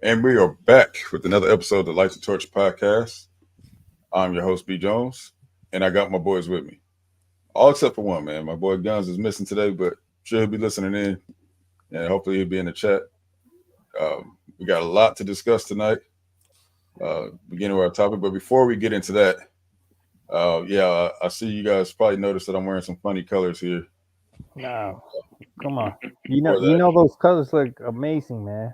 And we are back with another episode of the Lights and Torch podcast. I'm your host, B. Jones, and I got my boys with me. All except for one, man. My boy Guns is missing today, but sure he'll be listening in, and hopefully he'll be in the chat. We got a lot to discuss tonight, beginning with our topic. But before we get into that, I see you guys probably noticed that I'm wearing some funny colors here. No, come on. You know those colors look amazing, man.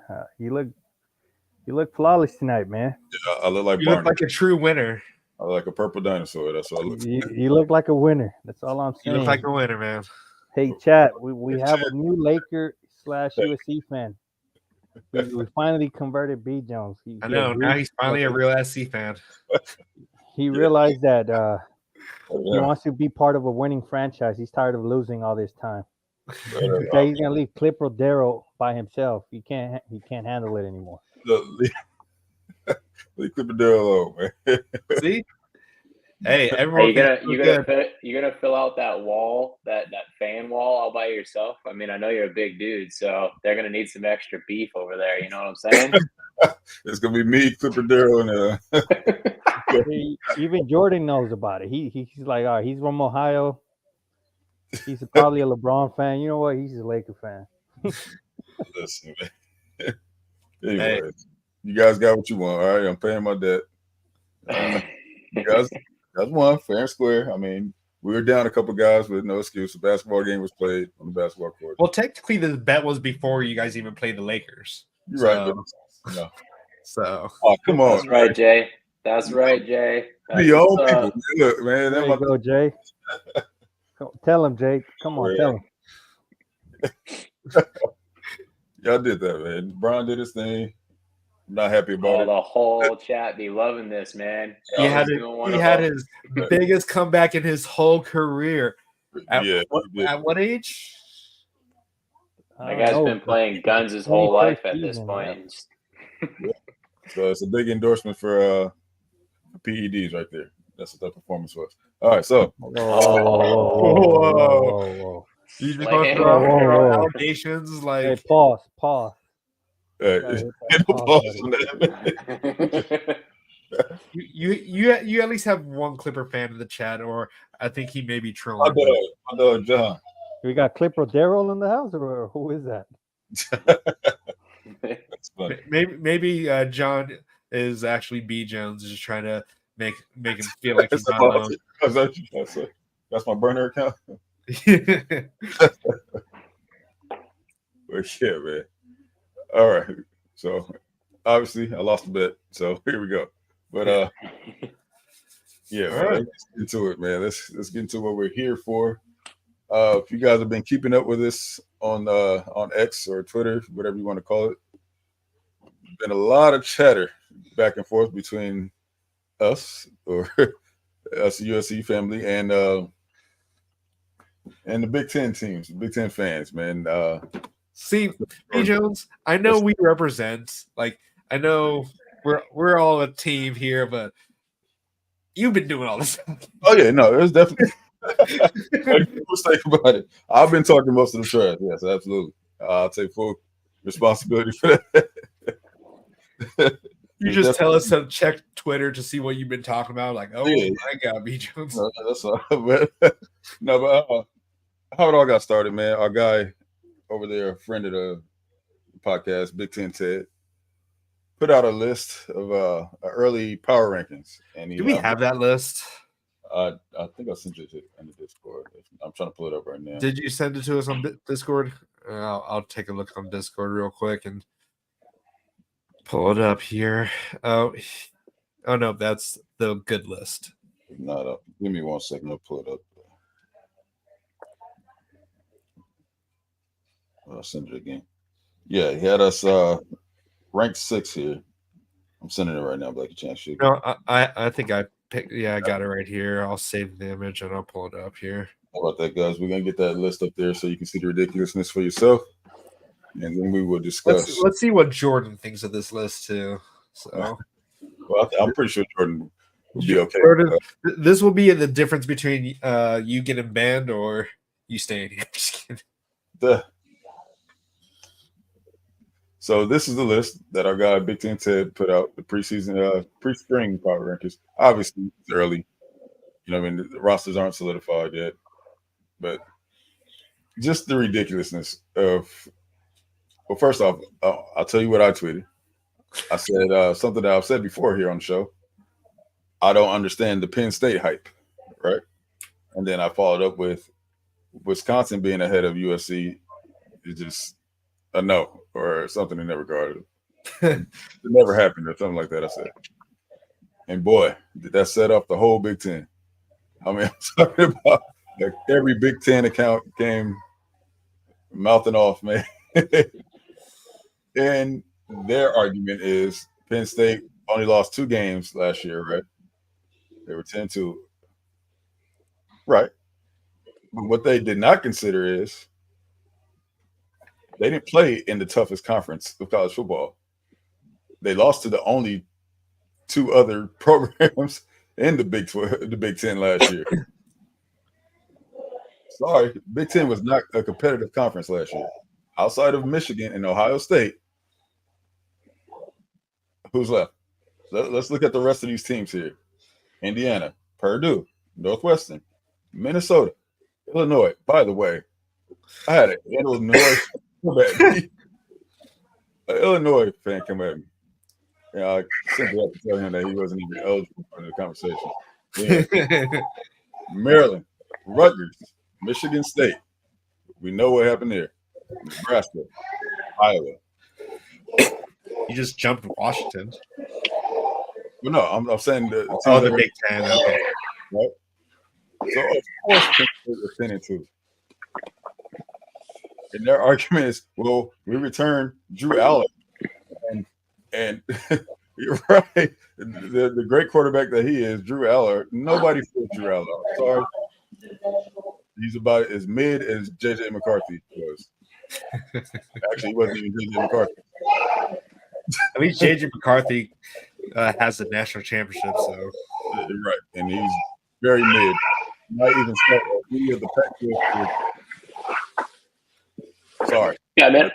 You look flawless tonight, man. I look like You Barney. look like a true winner. I look like a purple dinosaur. That's what I look like. You look like a winner. That's all I'm You saying. look like a winner, man. Hey, chat. We have a new Laker / USC fan. We finally converted B. Jones. I know. Now he's finally a real SC fan. He realized that he wants to be part of a winning franchise. He's tired of losing all this time. Okay, he's gonna leave Clip Rodero by himself. He can't handle it anymore. Leave Clipperdale alone, man. See? Hey, everyone. You gonna fill out that wall, that fan wall all by yourself? I mean, I know you're a big dude, so they're gonna need some extra beef over there. You know what I'm saying? It's gonna be me, Clipperdale, and Even Jordan knows about it. He's like, all right, he's from Ohio. He's probably a LeBron fan. You know what? He's a Laker fan. Listen, man. Anyway, you guys got what you want. All right, I'm paying my debt. You guys won fair and square. I mean, we were down a couple guys with no excuse. The basketball game was played on the basketball court. Well, technically, the bet was before you guys even played the Lakers. You're right. But, no. So, come on. That's right, Jay. That's right, Jay. Be old people. Look, man. There you go, Jay. Tell him, Jay. Come on, tell him. Y'all did that, man. Brian did his thing. I'm not happy about it. The whole chat be loving this, man. He had his biggest comeback in his whole career. At what age? That guy's been playing guns his whole life at this point. Yeah. So it's a big endorsement for PEDs right there. That's what that performance was. All right, so. Whoa. He's been going through allegations like. Hey, pause. Hey, pause on that. You at least have one Clipper fan in the chat, or I think he may be trolling. My dog John. We got Clip Rodero in the house, or who is that? That's funny. Maybe John is actually B. Jones, just trying to make him feel like he's not alone. That's my burner account. But yeah, man. All right. So obviously I lost a bet. So here we go. But All right. Let's get into it, man. Let's get into what we're here for. If you guys have been keeping up with us on X or Twitter, whatever you want to call it, been a lot of chatter back and forth between us or us USC family and the Big Ten teams, Big Ten fans, man. See, B. Jones, I know we represent, I know we're all a team here, but you've been doing all this. Oh yeah, no, there's definitely no mistake about it. I've been talking most of the trash. Yes, absolutely. I'll take full responsibility for that. You just tell us to check Twitter to see what you've been talking about. Like, my God, B. Jones. No, that's all. But how it all got started, man. Our guy over there, a friend of the podcast, Big Ten Ted, put out a list of early power rankings. And do we have that list? I think I sent it in the Discord. I'm trying to pull it up right now. Did you send it to us on Discord? I'll take a look on Discord real quick and pull it up here. Oh no, that's the good list. Not up. Give me 1 second. I'll pull it up. I'll send it again. Yeah, he had us ranked 6 here. I'm sending it right now, Blakey Chance. No, I think I picked. Yeah, I got it right here. I'll save the image and I'll pull it up here. How about that, guys? We're gonna get that list up there so you can see the ridiculousness for yourself, and then we will discuss. Let's see what Jordan thinks of this list too. So, well, I'm pretty sure Jordan will be okay. Jordan, this will be the difference between you getting banned or you staying here. Just kidding. So this is the list that our guy Big Ten Ted put out, the preseason, pre-spring power rankings. Obviously, it's early. You know, I mean, the rosters aren't solidified yet, but just the ridiculousness of. Well, first off, I'll tell you what I tweeted. I said something that I've said before here on the show. I don't understand the Penn State hype, right? And then I followed up with Wisconsin being ahead of USC is just a no or something in that regard. It never happened or something like that, I said. And boy, did that set off the whole Big Ten. I mean, I'm talking about like every Big Ten account came mouthing off, man. And their argument is Penn State only lost 2 games last year, right? They were 10-2. Right. But what they did not consider is they didn't play in the toughest conference of college football. They lost to the only 2 other programs in the Big Ten last year. Sorry, Big Ten was not a competitive conference last year. Outside of Michigan and Ohio State, who's left? Let's look at the rest of these teams here. Indiana, Purdue, Northwestern, Minnesota, Illinois. By the way, I had an Illinois Illinois fan come at me. I simply have to tell him that he wasn't even eligible for the conversation. Yeah. Maryland, Rutgers, Michigan State. We know what happened there. Nebraska, Iowa. You just jumped Washington. Well, no, I'm saying the Big Ten. Okay. Right. So of course, Penn State was 10-2. And their argument is, well, we returned Drew Allen, and you're right. The great quarterback that he is, Drew Allen. Nobody feels Drew Allen. I'm sorry. He's about as mid as JJ McCarthy was. Actually, he wasn't even JJ McCarthy. I mean, JJ McCarthy has the national championship, so right, and he's very mid. Not even start any of the Pac-12. Sorry. Yeah, man.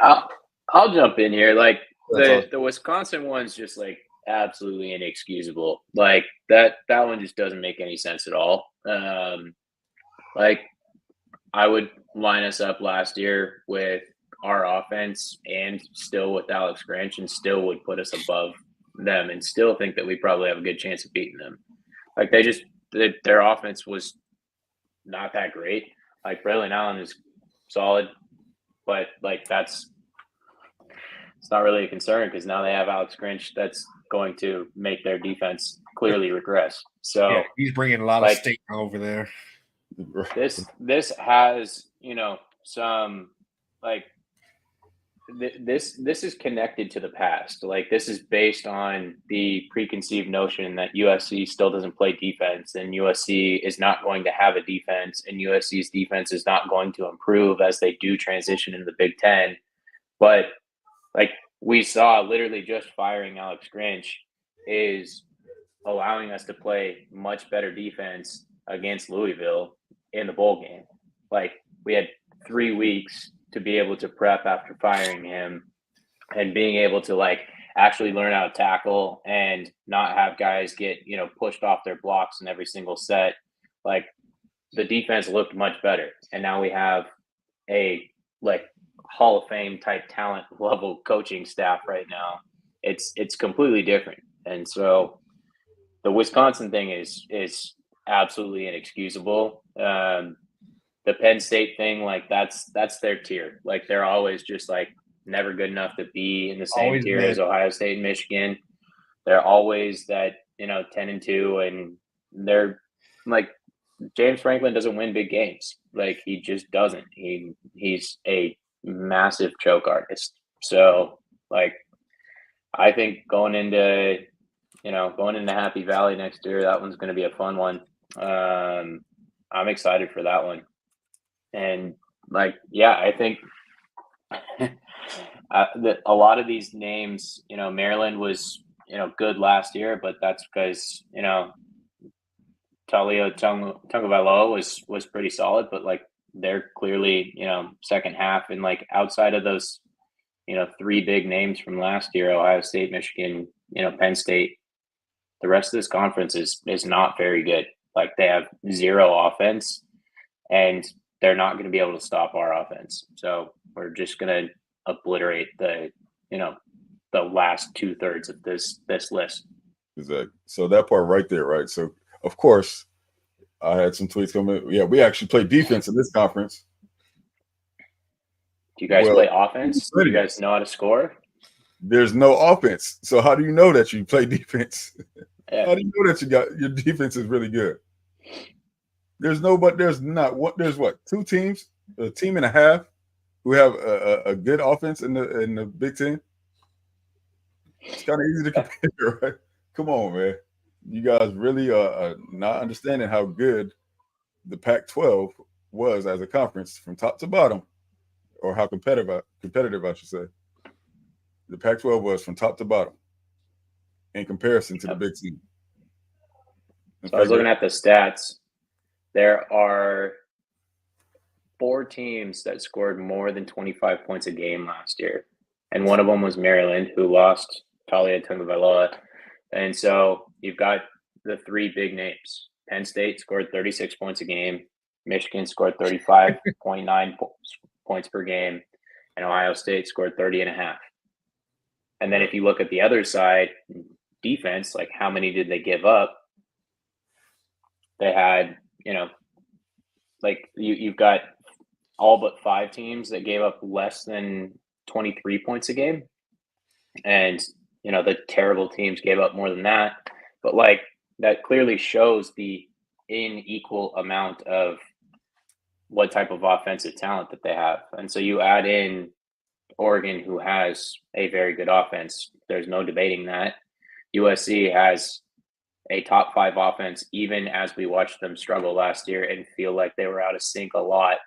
I'll jump in here. Like the Wisconsin one's just like absolutely inexcusable. Like that one just doesn't make any sense at all. Like I would line us up last year with our offense and still with Alex Grinch and still would put us above them and still think that we probably have a good chance of beating them. Like their offense was not that great. Like Braylon Allen is solid, but like it's not really a concern because now they have Alex Grinch that's going to make their defense clearly regress. So yeah, he's bringing a lot of state over there. This has, some like this is connected to the past. Like this is based on the preconceived notion that USC still doesn't play defense and USC is not going to have a defense and USC's defense is not going to improve as they do transition into the Big Ten. But like we saw literally just firing Alex Grinch is allowing us to play much better defense against Louisville in the bowl game. Like we had 3 weeks to be able to prep after firing him and being able to like actually learn how to tackle and not have guys get, pushed off their blocks in every single set. Like the defense looked much better. And now we have a like Hall of Fame type talent level coaching staff right now. It's completely different. And so the Wisconsin thing is absolutely inexcusable. The Penn State thing, like that's their tier. Like they're always just like never good enough to be in the same always tier as Ohio State and Michigan. They're always that 10-2, and they're like James Franklin doesn't win big games. Like he just doesn't. He's a massive choke artist. So like I think going into Happy Valley next year, that one's going to be a fun one. I'm excited for that one. And like, yeah, I think that a lot of these names, Maryland was, good last year, but that's because, Taulia Tagovailoa was pretty solid, but like they're clearly, second half and like outside of those three big names from last year: Ohio State, Michigan, Penn State. The rest of this conference is not very good. Like, they have zero offense, and they're not going to be able to stop our offense. So we're just going to obliterate the last 2/3 of this list. Exactly. So that part right there, right? So of course, I had some tweets coming. Yeah, we actually play defense in this conference. Do you guys play offense? Do you guys know how to score? There's no offense. So how do you know that you play defense? Yeah. How do you know that your defense is really good? There's what, two teams, a team and a half who have a good offense in the Big Ten. It's kind of easy to compare, right? Come on, man. You guys really are not understanding how good the Pac-12 was as a conference from top to bottom, or how competitive I should say. The Pac-12 was from top to bottom in comparison to the Big Ten. So I was looking at the stats. There are 4 teams that scored more than 25 points a game last year. And one of them was Maryland, who lost Talia Tagovailoa. And so you've got the 3 big names. Penn State scored 36 points a game. Michigan scored 35.9 points per game. And Ohio State scored 30.5. And then if you look at the other side, defense, like, how many did they give up? They had, you've got all but 5 teams that gave up less than 23 points a game. And, the terrible teams gave up more than that. But, that clearly shows the unequal amount of what type of offensive talent that they have. And so you add in Oregon, who has a very good offense. There's no debating that. USC has a top 5 offense, even as we watched them struggle last year and feel like they were out of sync a lot.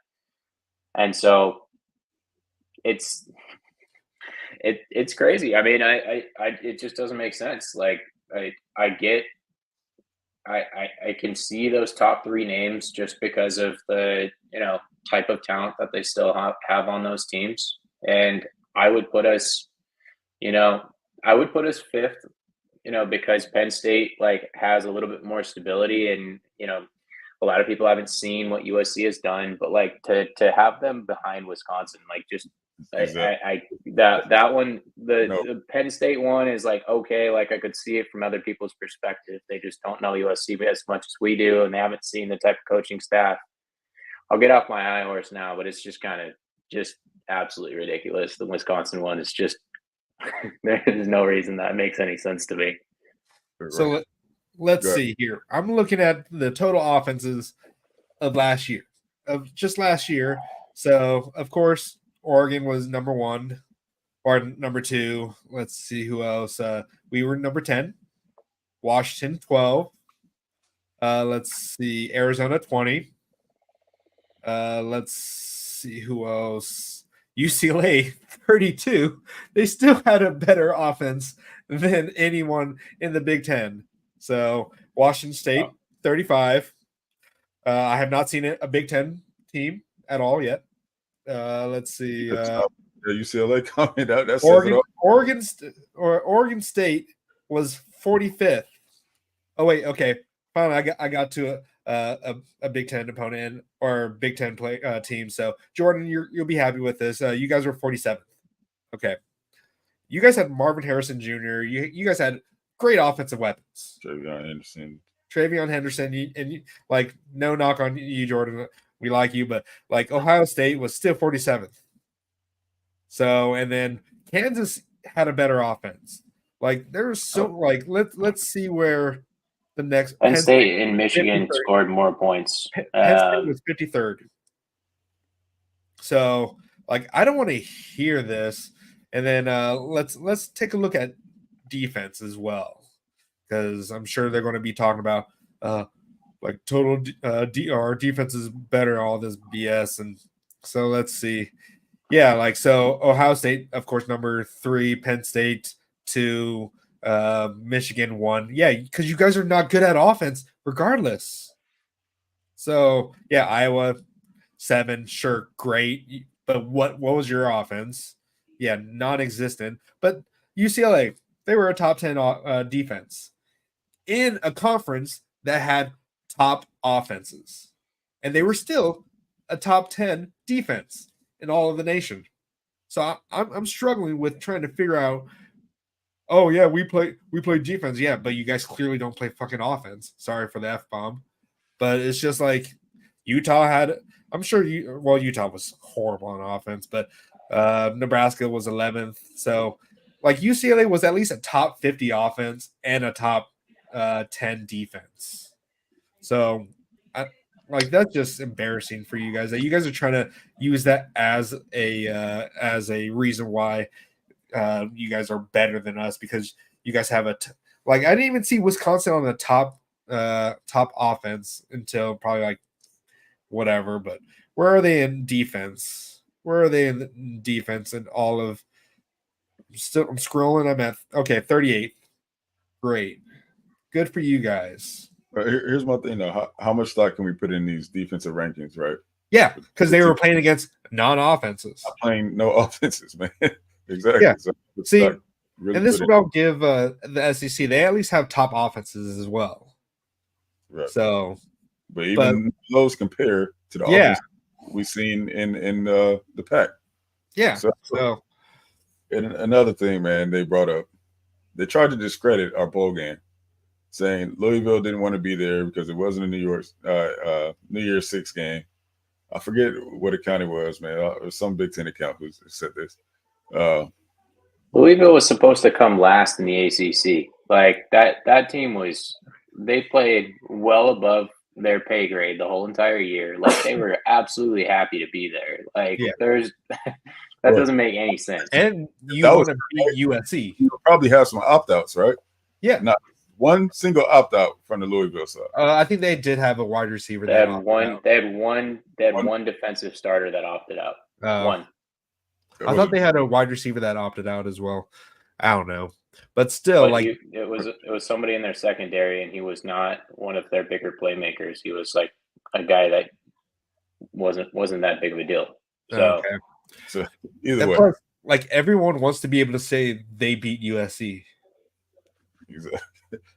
And so it's crazy. I mean, it just doesn't make sense. Like, I can see those top 3 names just because of the, type of talent that they still have on those teams. And I would put us, 5th, because Penn State has a little bit more stability, and, a lot of people haven't seen what USC has done, but to have them behind Wisconsin, exactly. that one, the Penn State one is okay. I could see it from other people's perspective. They just don't know USC as much as we do, and they haven't seen the type of coaching staff. I'll get off my high horse now, but it's just kind of absolutely ridiculous. The Wisconsin one is just there's no reason that makes any sense to me. So let's see here. I'm looking at the total offenses of last year. So, of course, Oregon was number 1 or number 2. Let's see who else. We were number 10. Washington 12. Let's see, Arizona 20. Let's see who else. UCLA 32. They still had a better offense than anyone in the Big Ten. So Washington State 35. I have not seen a Big Ten team at all yet. Let's see. UCLA comment out. That's Oregon State was 45th. Oh wait, okay. Finally, I got to a Big Ten opponent or Big Ten team. So Jordan, you'll be happy with this. You guys were 47th. Okay. You guys had Marvin Harrison Jr. You guys had great offensive weapons. TreVeyon Henderson, and no knock on you, Jordan. We like you, but Ohio State was still 47th. So, and then Kansas had a better offense. There's so let's see where the next Penn State and Michigan 53rd. Scored more points. Penn State was 53rd. So, I don't want to hear this. And then let's take a look at defense as well, because I'm sure they're going to be talking about total our defense is better, all this BS. And so let's see. Yeah, so Ohio State, of course, number 3, Penn State 2, Michigan 1. Yeah, because you guys are not good at offense regardless. So yeah, Iowa 7, sure, great. But what was your offense? Yeah, non-existent. But UCLA, they were a top 10 defense in a conference that had top offenses, and they were still a top 10 defense in all of the nation. So I'm struggling with trying to figure out. Oh yeah, we play defense. Yeah, but you guys clearly don't play fucking offense. Sorry for the F-bomb. But it's just like Utah had. I'm sure Utah was horrible on offense, but Nebraska was 11th. So like UCLA was at least a top 50 offense and a top 10 defense. So like that's just embarrassing for you guys that you guys are trying to use that as a reason why you guys are better than us, because you guys have like I didn't even see Wisconsin on the top offense until probably like whatever. But where are they in defense? Where are they in defense and all of? I'm scrolling. I'm at 38th. Great, good for you guys. Here's my thing though. How much stock can we put in these defensive rankings, right? Yeah, because they were playing against non-offenses. Not playing no offenses, man. Exactly. Yeah. So See, really and this is what I'll give the SEC. They at least have top offenses as well. Right. So, but even those compare to the offense we've seen in the pack. Yeah. So and another thing, man, they brought up, they tried to discredit our bowl game, saying Louisville didn't want to be there because it wasn't a New Year's Six game. I forget what account it was, man. It was some Big Ten account who said this. Louisville was supposed to come last in the ACC. Like that team they played well above their pay grade the whole entire year. Like they were absolutely happy to be there. Like there's that doesn't make any sense. And you want to beat USC. You probably have some opt-outs, right? Yeah. Not one single opt-out from the Louisville side. I think they did have a wide receiver. They had one defensive starter that opted out. One. I thought they had a wide receiver that opted out as well. I don't know, but still, it was somebody in their secondary, and he was not one of their bigger playmakers. He was like a guy that wasn't that big of a deal. So either way, plus, like everyone wants to be able to say they beat USC. Exactly.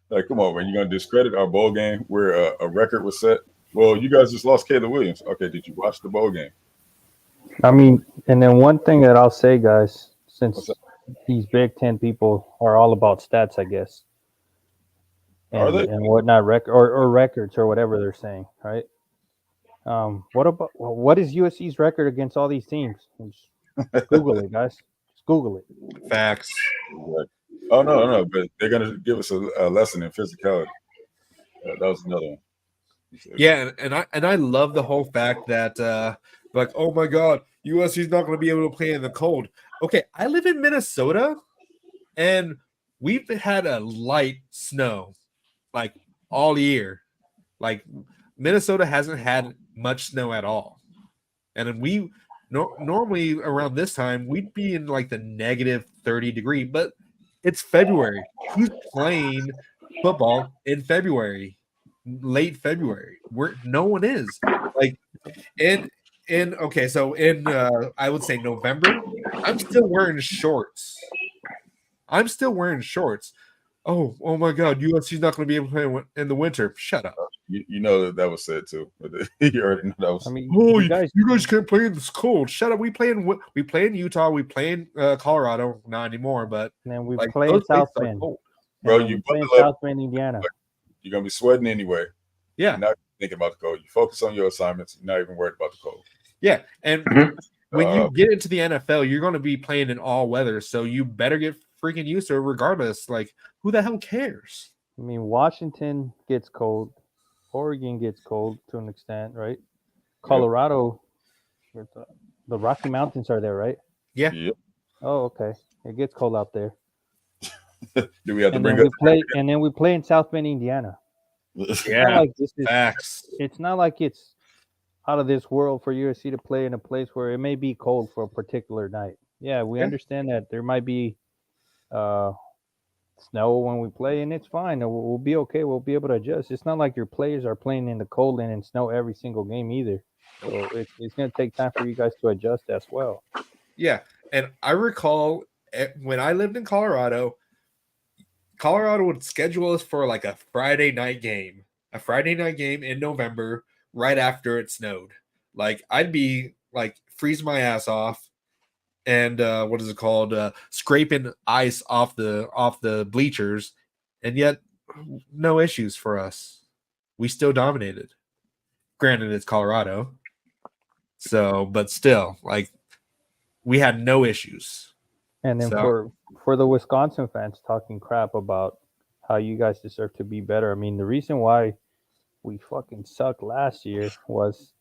Like, come on, man! You're gonna discredit our bowl game where a record was set. Well, you guys just lost Caleb Williams. Okay, did you watch the bowl game? I mean, and then one thing that I'll say, guys, since these Big Ten people are all about stats, I guess, and whatnot, records or whatever they're saying, right? What is USC's record against all these teams? Just Google it, guys. Just Google it. Facts. Oh no, but they're gonna give us a lesson in physicality. That was another one. Yeah, and I love the whole fact that like, oh my God, USC's not going to be able to play in the cold. Okay, I live in Minnesota, and we've had a light snow like all year. Like Minnesota hasn't had much snow at all, and we normally around this time we'd be in like the negative 30 degree, but it's February. Who's playing football in February? Late February, where no one is. Like so in I would say November, I'm still wearing shorts. Oh my God, USC's not going to be able to play in the winter. Shut up. You know that was said too. You already know that was. I mean, you guys can't play in this cold. Shut up. We play in Utah. We play in Colorado. Not anymore, but then we play in South Bend. Bro, you play in South Bend, Indiana. You're gonna be sweating anyway. Yeah. You're not thinking about the cold. You focus on your assignments. You're not even worried about the cold. Yeah, and when you get into the NFL, you're going to be playing in all weather, so you better get freaking used to it regardless. Like, who the hell cares? I mean, Washington gets cold. Oregon gets cold to an extent, right? Colorado, the Rocky Mountains are there, right? Yeah. Yep. Oh, okay. It gets cold out there. Do we have to and bring then up? And then we play in South Bend, Indiana. Yeah. Facts. It's not like it's out of this world for USC to play in a place where it may be cold for a particular night. Yeah, we understand that there might be snow when we play, and it's fine. We'll be okay. We'll be able to adjust. It's not like your players are playing in the cold and in snow every single game either. So it's going to take time for you guys to adjust as well. Yeah, And I recall when I lived in Colorado, Colorado would schedule us for like a Friday night game in November, right after it snowed. Like I'd be like freeze my ass off, and what is it called? Scraping ice off the bleachers, and yet no issues for us. We still dominated. Granted, it's Colorado, so but still, like we had no issues. And then So- for the Wisconsin fans talking crap about how you guys deserve to be better. I mean, the reason why we fucking sucked last year was,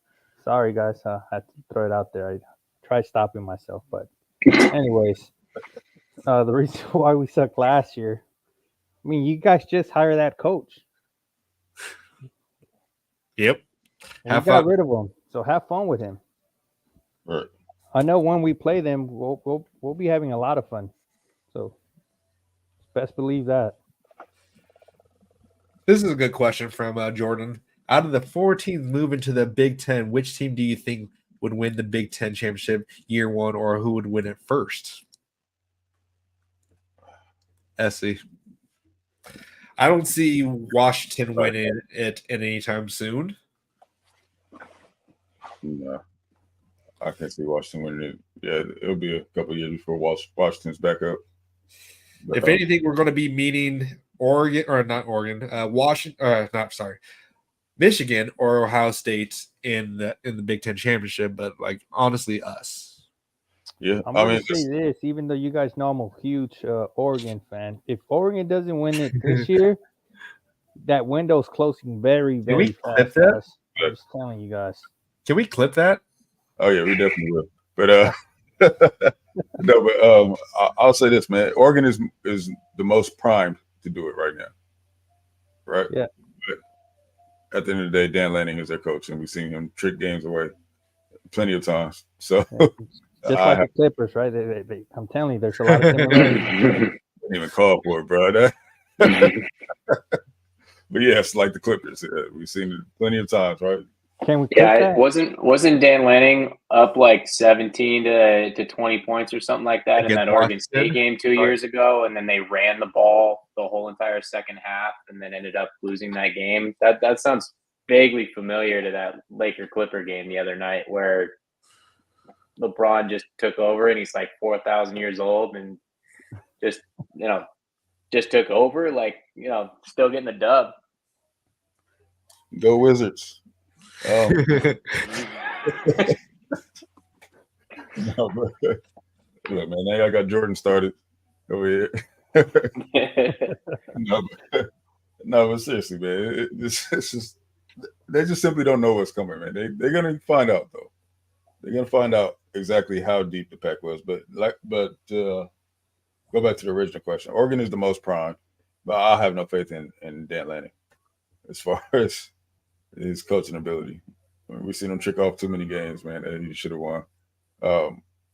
sorry guys, I had to throw it out there. I tried stopping myself, but anyways, the reason why we sucked last year, I mean, you guys just hired that coach. Yep. And Have we got fun. rid of him, so have fun with him. Right. I know when we play them, we'll be having a lot of fun. So best believe that. This is a good question from Jordan. Out of the 4 teams moving to the Big Ten, which team do you think would win the Big Ten championship year one, or who would win it first? Essie. I don't see Washington winning it anytime soon. No, I can't see Washington winning it. Yeah, it'll be a couple of years before Washington's back up. But, If anything, we're going to be meeting Oregon, or not Oregon, Michigan or Ohio State in the Big Ten championship. But like honestly, us. yeah, I'm I going mean, to say this, even though you guys know I'm a huge Oregon fan. If Oregon doesn't win it this year, that window's closing very, Can we very clip fast. that? Guys. I'm just telling you guys. Can we clip that? oh yeah, we definitely will. But no, but I'll say this, man. Oregon is the most primed to do it right now, right? Yeah. But at the end of the day, Dan Lanning is their coach, and we've seen him trick games away plenty of times. So Just I like the Clippers, right? I'm telling you, there's a lot of similarities. didn't even call for it, bro. But yes, like the Clippers, we've seen it plenty of times, right? Can we clip Yeah, that? it wasn't Dan Lanning up like 17 to 20 points or something like that in Against that Oregon Washington? State game 2 years ago, and then they ran the ball the whole entire second half, and then ended up losing that game. That sounds vaguely familiar to that Laker Clipper game the other night, where LeBron just took over, and he's like 4,000 years old, and just took over, like still getting the dub. Go Wizards. No, but, look, man, now I got Jordan started over here. No, but seriously, man, it's just they just simply don't know what's coming, man. They're gonna find out though. They're gonna find out exactly how deep the pack was. But go back to the original question. Oregon is the most prime, but I have no faith in Dan Lanning as far as his coaching ability. I mean, we've seen him trick off too many games, man, that he should have won.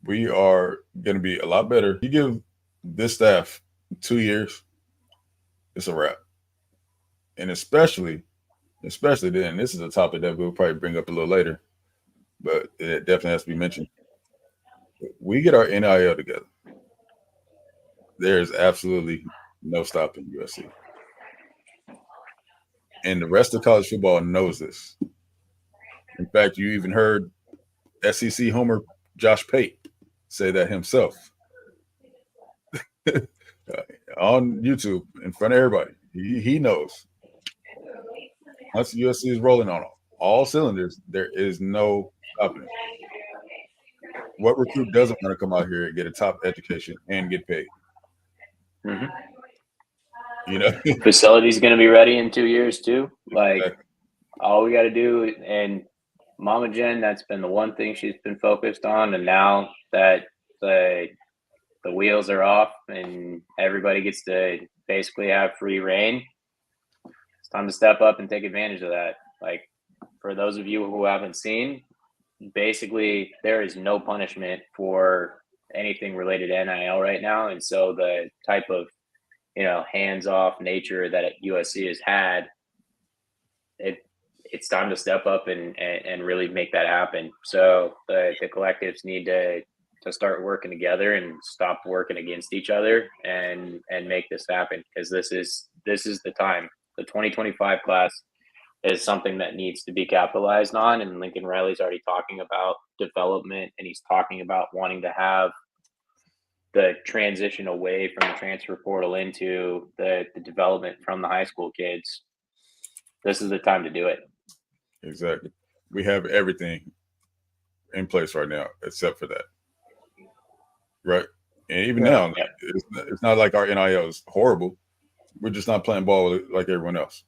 We are going to be a lot better. You give this staff 2 years, it's a wrap. And especially then, this is a topic that we'll probably bring up a little later, but it definitely has to be mentioned. We get our NIL together. There is absolutely no stopping USC. And the rest of college football knows this. In fact, you even heard SEC homer Josh Pate say that himself on YouTube in front of everybody. He knows. Once USC is rolling on all cylinders, there is no stopping it. What recruit doesn't want to come out here and get a top education and get paid? Mhm. Facility's going to be ready in 2 years too. Like Exactly. all we got to do, and Mama Jen, that's been the one thing she's been focused on. And now that the wheels are off and everybody gets to basically have free reign, it's time to step up and take advantage of that. Like for those of you who haven't seen, basically there is no punishment for anything related to NIL right now. And so the type of hands-off nature that USC has had, it's time to step up and really make that happen. So the collectives need to to start working together and stop working against each other and make this happen, because this is the time. The 2025 class is something that needs to be capitalized on, and Lincoln Riley's already talking about development, and he's talking about wanting to have the transition away from the transfer portal into the development from the high school kids. This is the time to do it. Exactly. We have everything in place right now except for that. Right. And even now, it's not like our NIL is horrible. We're just not playing ball like everyone else.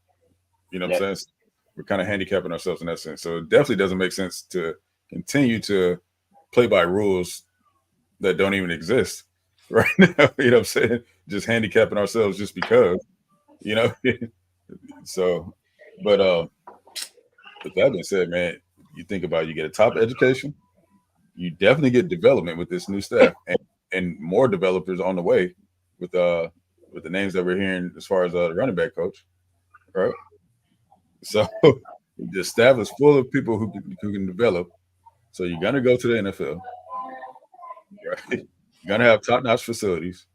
You know what I'm saying? We're kind of handicapping ourselves in that sense. So it definitely doesn't make sense to continue to play by rules that don't even exist right now. You know what I'm saying? Just handicapping ourselves just because, you know. So, but with that being said, man, you think about it, you get a top education, you definitely get development with this new staff, and more developers on the way with the names that we're hearing as far as the running back coach, right? So the staff is full of people who can develop. So you're gonna go to the NFL, right? You're gonna have top-notch facilities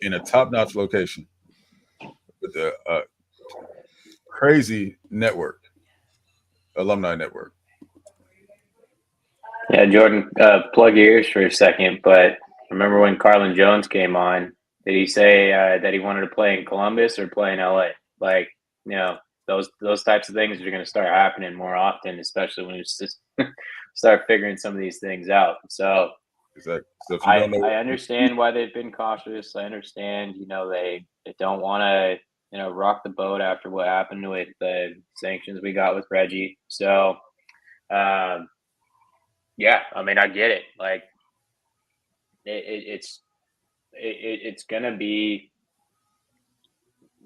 in a top-notch location with a crazy network, alumni network. Yeah, Jordan, plug your ears for a second, but remember when Carlin Jones came on, did he say that he wanted to play in Columbus or play in LA? Like, you know, those types of things are going to start happening more often, especially when you just start figuring some of these things out. So, exactly. So if you I don't know, understand why they've been cautious. I understand, you know, they don't want to, you know, rock the boat after what happened with the sanctions we got with Reggie. So, yeah, I mean, I get it. Like, it's gonna be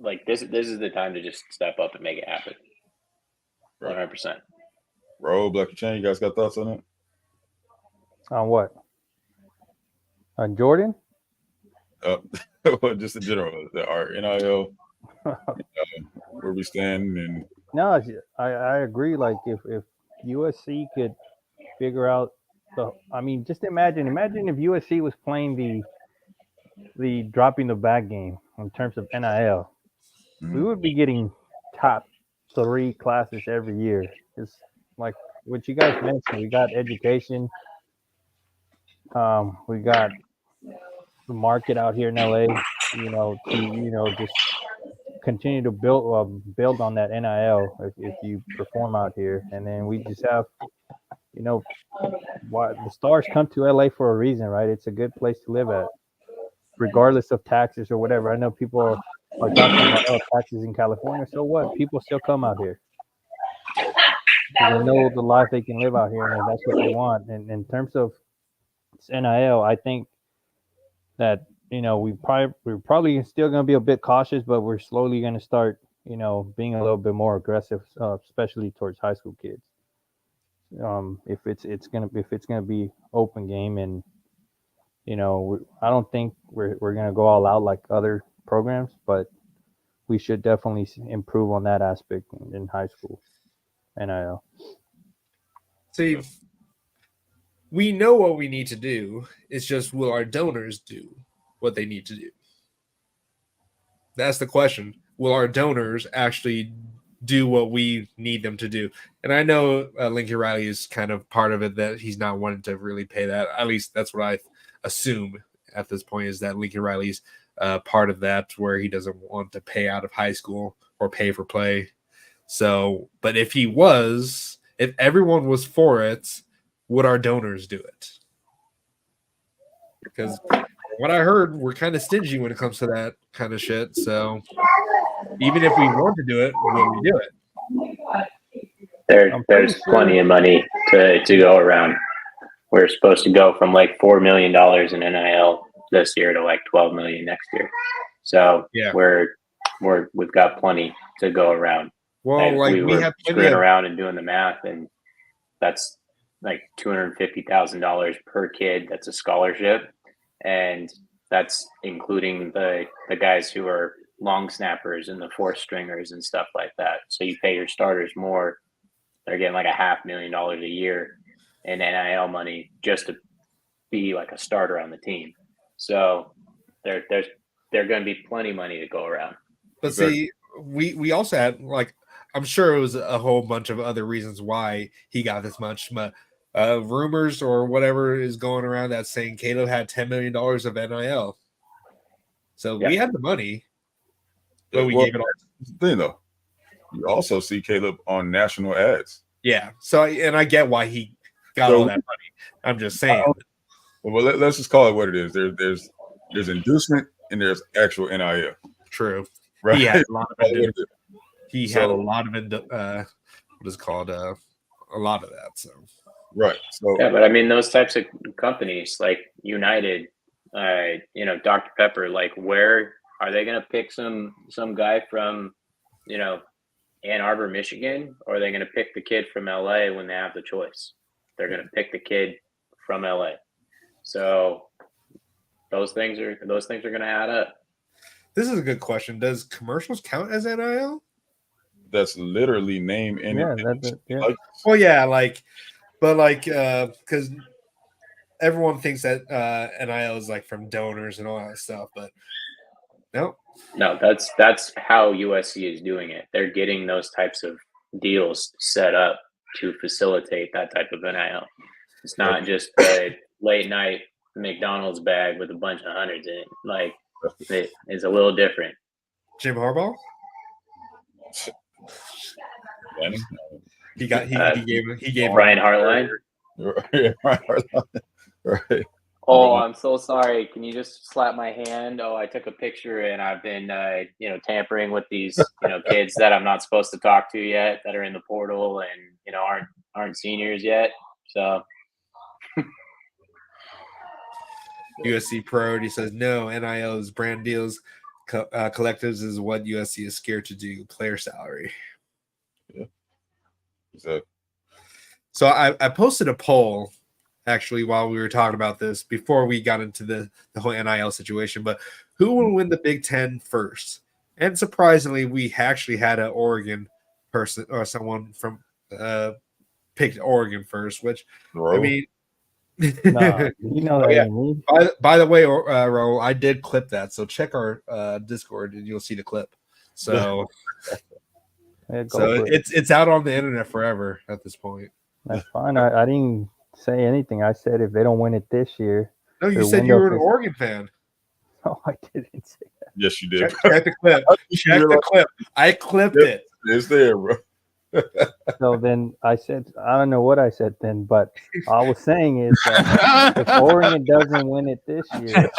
like this. This is the time to just step up and make it happen. 100%. Roll, Black Chain, you guys got thoughts on it? On what? On Jordan? Well, just in general, our NIL, where we stand, and No, I agree. Like if USC could figure out I mean, just imagine if USC was playing the dropping the bag game in terms of NIL, we would be getting top 3 classes every year. It's like what you guys mentioned. We got education. We got the market out here in LA. To just continue to build on that NIL if you perform out here, and then we just have, why the stars come to LA for a reason, right? It's a good place to live at, regardless of taxes or whatever. I know people are talking about taxes in California. So what? People still come out here. They know the life they can live out here, and that's what they want. And in terms of NIL, I think that we're probably still going to be a bit cautious, but we're slowly going to start being a little bit more aggressive, especially towards high school kids. If it's gonna be open game, and I don't think we're gonna go all out like other programs, but we should definitely improve on that aspect in high school NIL. See, we know what we need to do. It's just, will our donors do what they need to do? That's the question. Will our donors actually do what we need them to do? And I know Lincoln Riley is kind of part of it, that he's not wanting to really pay that. At least that's what I assume at this point, is that Lincoln Riley's part of that, where he doesn't want to pay out of high school or pay for play. So, but if everyone was for it, would our donors do it? Because what I heard, we're kind of stingy when it comes to that kind of shit. So even if we want to do it, will we do it? There's plenty of money to go around. We're supposed to go from like $4 million in NIL this year to like $12 million next year. So yeah, we've got plenty to go around. Well, and like we have screwing around and doing the math, and that's like $250,000 per kid. That's a scholarship, and that's including the guys who are long snappers and the fourth stringers and stuff like that. So you pay your starters more. They're getting like $500,000 a year in NIL money just to be like a starter on the team. So there's going to be plenty of money to go around. But Exactly. see, we also had I'm sure it was a whole bunch of other reasons why he got this much, but rumors or whatever is going around that saying Caleb had $10 million of NIL. So we had the money, but we Well, gave it all. that's the thing, though. You also see Caleb on national ads. Yeah. So I get why he got So- all that money. I'm just saying. Well, let's just call it what it is. There's inducement and there's actual NIL. True. Right? He had a lot of What is it called? A lot of that. So Right. So Yeah, but I mean, those types of companies like United, Dr. Pepper, like, where are they going to pick some guy from, Ann Arbor, Michigan, or are they going to pick the kid from LA when they have the choice? They're going to pick the kid from LA. So those things are going to add up. this is a good question. Does commercials count as NIL? that's literally name and Yeah, like, Well, yeah, because everyone thinks that NIL is like from donors and all that stuff, but no. No, that's how USC is doing it. They're getting those types of deals set up to facilitate that type of NIL. It's not just a late night McDonald's bag with a bunch of hundreds in it. Like, it is a little different. Jim Harbaugh? Danny. He gave Ryan Hartline. Right. Oh, I'm so sorry. Can you just slap my hand? Oh, I took a picture and I've been, tampering with these, kids that I'm not supposed to talk to yet that are in the portal and, aren't seniors yet. So USC Pro. He says no. NIL is brand deals. Collectives is what USC is scared to do. Player salary. Yeah. So I posted a poll actually while we were talking about this before we got into the whole NIL situation. But who will win the Big Ten first? And surprisingly, we actually had an Oregon person or someone from picked Oregon first. Which I mean. No, you know that ain't me. By the way, Raul, I did clip that, so check our Discord and you'll see the clip. So, Yeah, go for it. it's out on the internet forever at this point. That's fine. I didn't say anything. I said if they don't win it this year. No, you their said you were an window- Oregon fan. No, I didn't say that. Yes, you did. Check the clip. Check the clip. I clipped Yep. it. It's there, bro. So then I said, I don't know what I said then, but all I was saying is that if Oregon doesn't win it this year,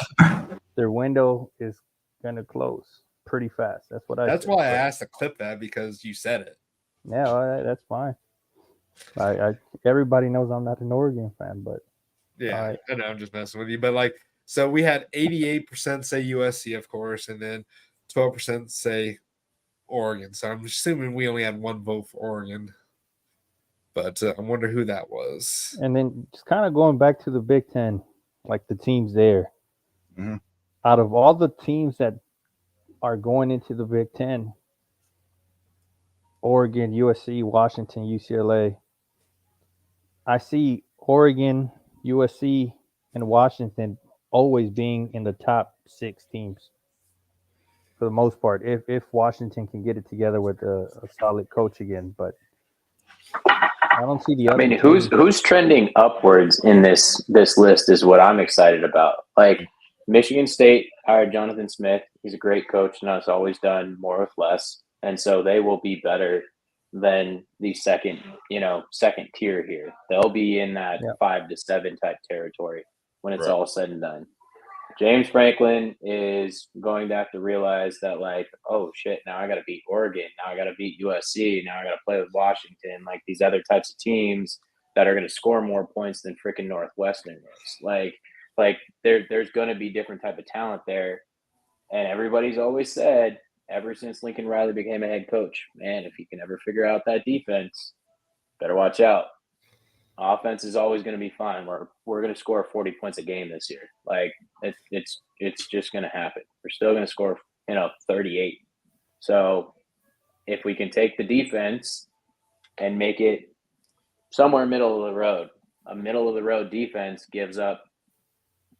their window is going to close pretty fast. That's what I That's said. why I asked to clip that because you said it. Yeah, all right, that's fine. I everybody knows I'm not an Oregon fan, but Yeah, All right. I know I'm just messing with you, but so we had 88% say USC, of course, and then 12% say Oregon. So I'm assuming we only had one vote for Oregon, but I wonder who that was. and then just kind of going back to the Big Ten, like the teams there. Mhm. Out of all the teams that are going into the Big Ten, Oregon, USC, Washington, UCLA, I see Oregon, USC, and Washington always being in the top 6 teams for the most part. If Washington can get it together with a solid coach again, but I don't see the other. I mean, who's trending upwards in this list is what I'm excited about. Like, Michigan State hired Jonathan Smith. He's a great coach and has always done more with less. And so they will be better than the second tier here. They'll be in that 5 to 7 type territory when it's all said and done. James Franklin is going to have to realize that, like, oh shit, now I got to beat Oregon. Now I got to beat USC. Now I got to play with Washington, like these other types of teams that are going to score more points than freaking Northwestern is. Like there's going to be different type of talent there. And everybody's always said, ever since Lincoln Riley became a head coach, man, if he can ever figure out that defense, better watch out. Offense is always going to be fine. We're going to score 40 points a game this year. Like, it's just going to happen. We're still going to score 38. So if we can take the defense and make it somewhere middle of the road, a middle of the road defense gives up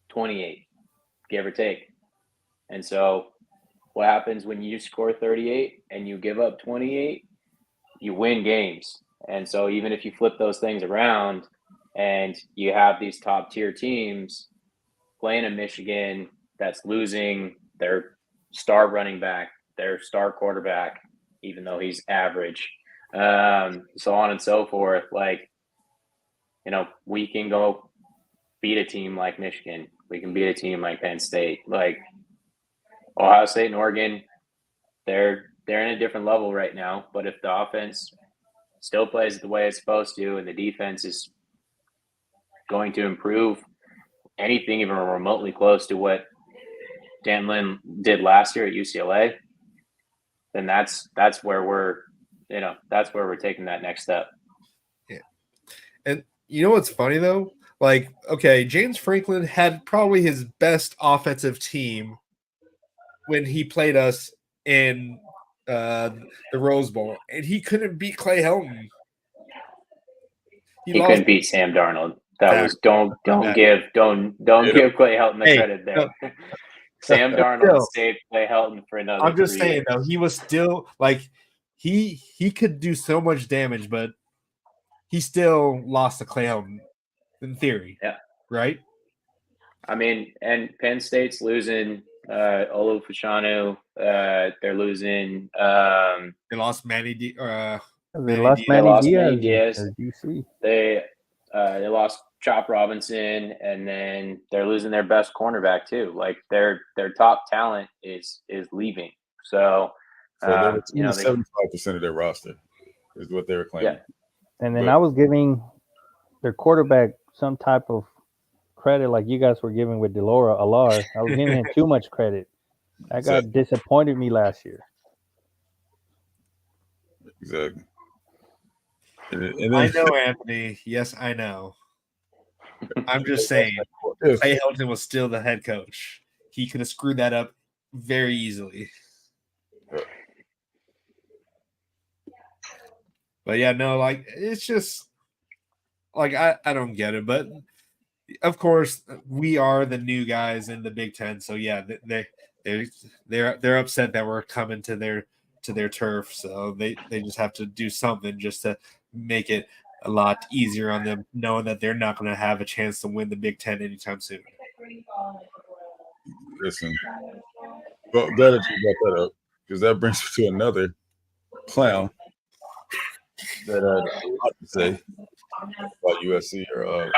28, give or take. And so what happens when you score 38 and you give up 28? You win games. And so even if you flip those things around and you have these top tier teams playing in Michigan that's losing their star running back, their star quarterback, even though he's average, so on and so forth, like, we can go beat a team like Michigan. We can beat a team like Penn State. Like Ohio State and Oregon, they're in a different level right now. But if the offense still plays the way it's supposed to and the defense is going to improve anything even remotely close to what Dan Lin did last year at UCLA, then that's where we're taking that next step. Yeah. And you know what's funny though? Like, okay, James Franklin had probably his best offensive team when he played us in the Rose Bowl, and he couldn't beat Clay Helton. He couldn't beat Sam Darnold. That was don't give Clay Helton the credit there. No. Sam Darnold saved Clay Helton for another. I'm just saying though, he was still like he could do so much damage, but he still lost to Clay Helton in theory. Yeah. Right? I mean, and Penn State's losing Olu Fashanu. They're losing they lost Manny Diaz. As you see. They lost Chop Robinson, and then they're losing their best cornerback too. Like their top talent is leaving. So they were 75% of their roster is what they were claiming. Yeah. And then I was giving their quarterback some type of credit, like you guys were giving with Delora Alar. I was giving him too much credit. That guy disappointed me last year. Exactly. And then, I know, Anthony. Yes, I know. I'm just saying, Clay Helton was still the head coach. He could have screwed that up very easily. But yeah, no, like it's just like I don't get it. But of course, we are the new guys in the Big Ten, so yeah, they're upset that we're coming to their turf. So they just have to do something just to make it a lot easier on them, knowing that they're not going to have a chance to win the Big Ten anytime soon. Listen, well, glad that you brought that up because that brings me to another clown that I have to say about USC or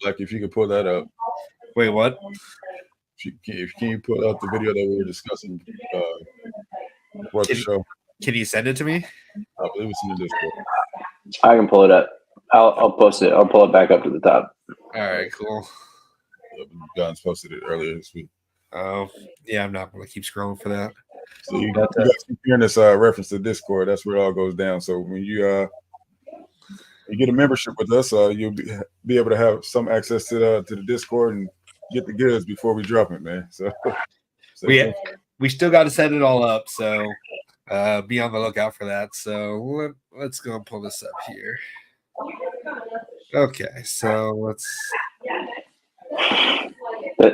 Black. If you could pull that up. Wait, what? If can you pull up the video that we were discussing before the show? Can you send it to me? I believe it's in the Discord. I can pull it up. I'll post it. I'll pull it back up to the top. All right, cool. John's posted it earlier this week. Oh, yeah, I'm not going to keep scrolling for that. So you guys keep hearing this reference to Discord. That's where it all goes down. So when you get a membership with us, you'll be able to have some access to the Discord and get the goods before we drop it, man. So we still got to set it all up. So be on the lookout for that. So let's go and pull this up here. Okay, so let's.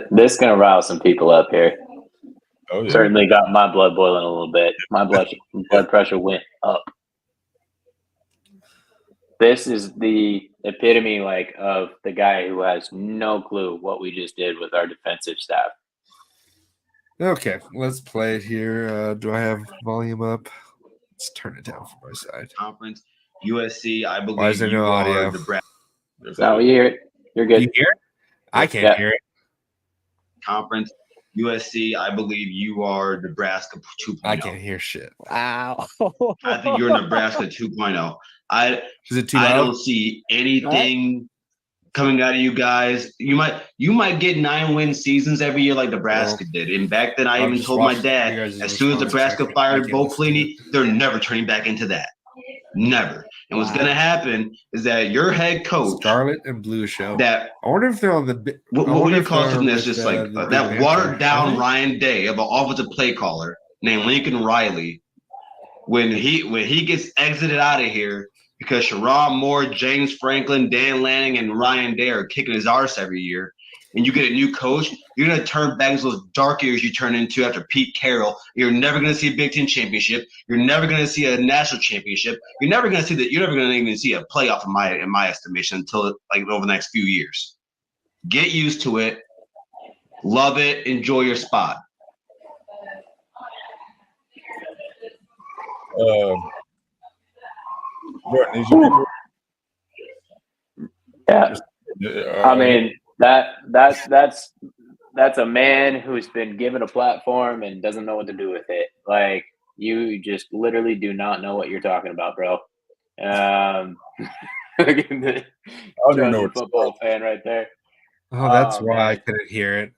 This is gonna rile some people up here. Oh, yeah. Certainly got my blood boiling a little bit. My blood pressure went up. This is the epitome, like, of the guy who has no clue what we just did with our defensive staff. Okay, let's play it here. Do I have volume up? Let's turn it down from my side. Conference USC, I believe. Why is there no audio? No, you hear it. You're good. You hear it? I can't hear it. Conference USC, I believe you are Nebraska 2.0. I can't hear shit. Wow. I think you're Nebraska 2.0. Is it too I loud? don't see anything coming out of you guys. You might get 9-win seasons every year like Nebraska did. And back then, I even told my dad, as soon as Nebraska fired Bo Pelini, they're never turning back into that. Never. And what's going to happen is that your head coach, Scarlet and Blue Show. That I wonder if they're on the. What do you call something that's just like that watered down Ryan Day of an offensive play caller named Lincoln Riley? When he gets exited out of here, because Sherrod Moore, James Franklin, Dan Lanning, and Ryan Day are kicking his arse every year. And you get a new coach, you're going to turn back into those dark years you turn into after Pete Carroll. You're never going to see a Big Ten championship. You're never going to see a national championship. You're never going to see that. You're never going to even see a playoff in my estimation until like over the next few years. Get used to it. Love it. Enjoy your spot. Yeah, I mean that's a man who's been given a platform and doesn't know what to do with it. Like, you just literally do not know what you're talking about, bro. I don't know, football fan right there. Oh, that's why I couldn't hear it.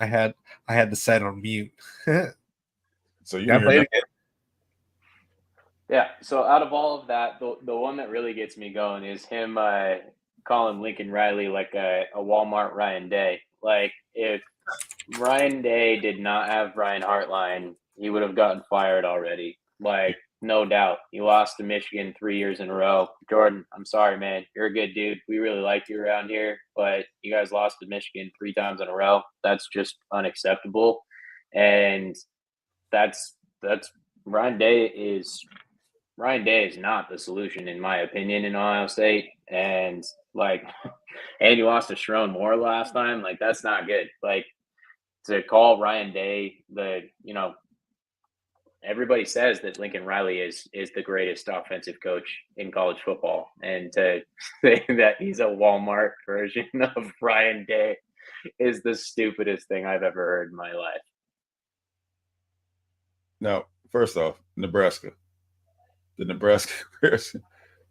I had the set on mute. So you gotta play it again. Yeah. So out of all of that, the one that really gets me going is him calling Lincoln Riley like a Walmart Ryan Day. Like, if Ryan Day did not have Brian Hartline, he would have gotten fired already. Like, no doubt. He lost to Michigan 3 years in a row. Jordan, I'm sorry, man. You're a good dude. We really like you around here, but you guys lost to Michigan 3 times in a row. That's just unacceptable. And that's Ryan Day is not the solution, in my opinion, in Ohio State. And you lost to Sherrod Moore last time. Like, that's not good. Like, to call Ryan Day everybody says that Lincoln Riley is the greatest offensive coach in college football, and to say that he's a Walmart version of Ryan Day is the stupidest thing I've ever heard in my life. Now, first off, Nebraska. The Nebraska comparison.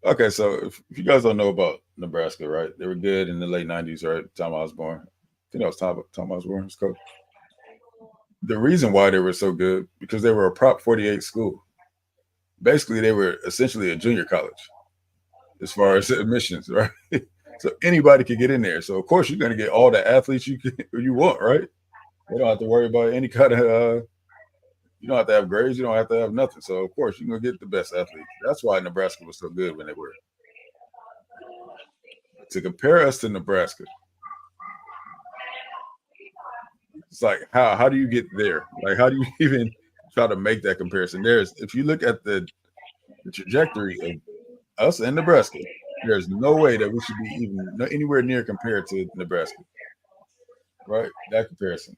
Okay, so if you guys don't know about Nebraska, right? They were good in the late 90s, right? Time I was born. I think that was Tom I was born, his coach. The reason why they were so good, because they were a Prop 48 school. Basically, they were essentially a junior college as far as admissions, right? So anybody could get in there. So, of course, you're going to get all the athletes you want, right? You don't have to worry about any kind of you don't have to have grades. You don't have to have nothing. So, of course, you're going to get the best athletes. That's why Nebraska was so good when they were. To compare us to Nebraska, it's like, how do you get there? Like, how do you even try to make that comparison? If you look at the trajectory of us and Nebraska, there's no way that we should be even anywhere near compared to Nebraska, right? That comparison.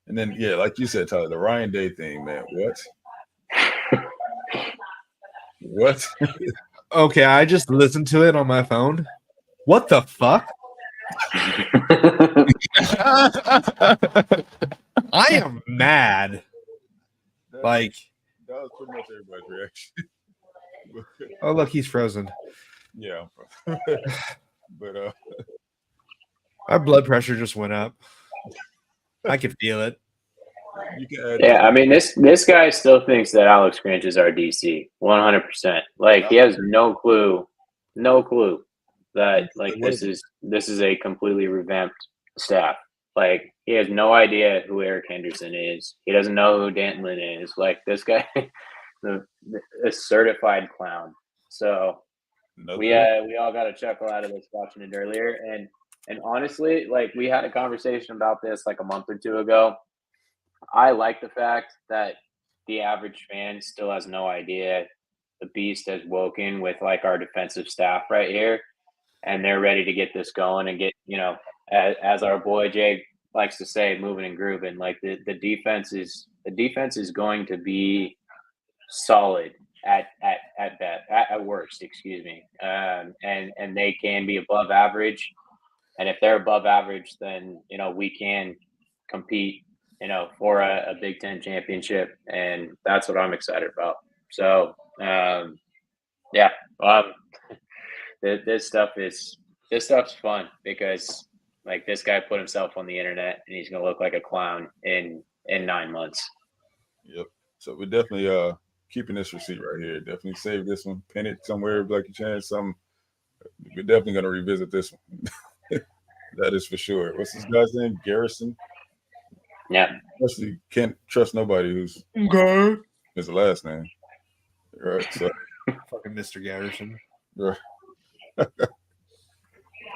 And then, yeah, like you said, Tyler, the Ryan Day thing, man. What? Okay, I just listened to it on my phone. What the fuck? I am mad. That was pretty much everybody's reaction. Oh, look, he's frozen. Yeah. But my blood pressure just went up. I could feel it. Yeah, I mean, this guy still thinks that Alex Grinch is our DC, 100%. Like, he has no clue that this is a completely revamped staff. Like, he has no idea who Eric Henderson is. He doesn't know who Danton Lynn is. Like, this guy, a certified clown. So we all got a chuckle out of this watching it earlier, and honestly, like, we had a conversation about this like a month or two ago. I like the fact that the average fan still has no idea the beast has woken with like our defensive staff right here, and they're ready to get this going and get, as our boy Jake likes to say, moving and grooving. Like, the defense is going to be solid at worst, excuse me. And they can be above average. And if they're above average, then, we can compete, for a Big Ten championship. And that's what I'm excited about. So, this stuff's fun because, like, this guy put himself on the internet and he's going to look like a clown in 9 months. Yep. So we're definitely keeping this receipt right here. Definitely save this one, pin it somewhere, like you chance something. We're definitely going to revisit this one. That is for sure. What's this guy's name? Garrison? Yeah. Especially can't trust nobody who's is the last name. Right. So fucking Mr. Garrison. Right.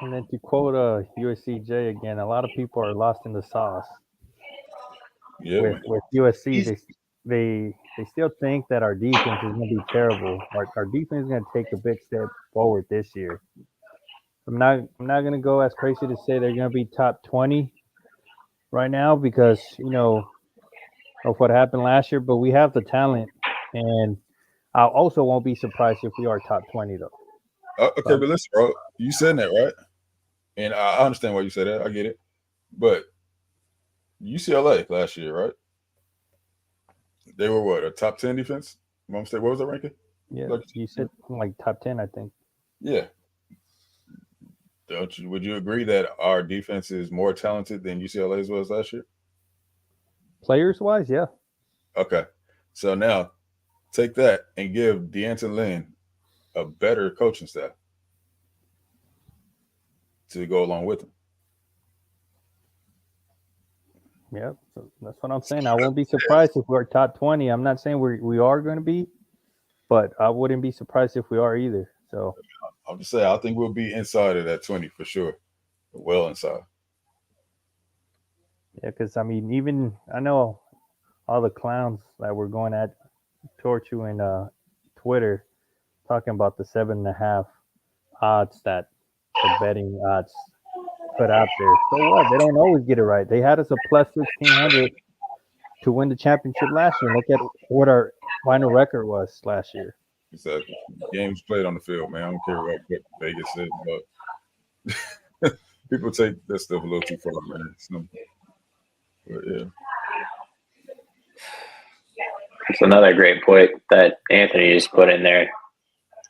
And then to quote USCJ again, a lot of people are lost in the sauce. Yeah, man. With USC, they still think that our defense is going to be terrible. Our defense is going to take a big step forward this year. I'm not going to go as crazy to say they're going to be top 20 right now because of what happened last year, but we have the talent, and I also won't be surprised if we are top 20 though. Okay, but listen, bro, you said that, right? And I understand why you said that. I get it, but UCLA last year, right? They were what, a top 10 defense? Mom said, what was the ranking? Yeah, you said like top 10, I think. Yeah. Would you agree that our defense is more talented than UCLA's was last year? Players wise, yeah. Okay. So now take that and give D'Anton Lynn a better coaching staff to go along with him. Yeah, so that's what I'm saying. I won't be surprised if we're top 20. I'm not saying we are going to be, but I wouldn't be surprised if we are either. So I'm just saying, I think we'll be inside of that 20 for sure. Well inside. Yeah, because I mean, even I know all the clowns that were going at Torchu and Twitter talking about the 7.5 odds that the betting odds put out there. So what? They don't always get it right. They had us a plus 1,600 to win the championship last year. Look at what our final record was last year. Exactly. Games played on the field, man. I don't care what Vegas says, but people take that stuff a little too far, man. But yeah. It's another great point that Anthony just put in there.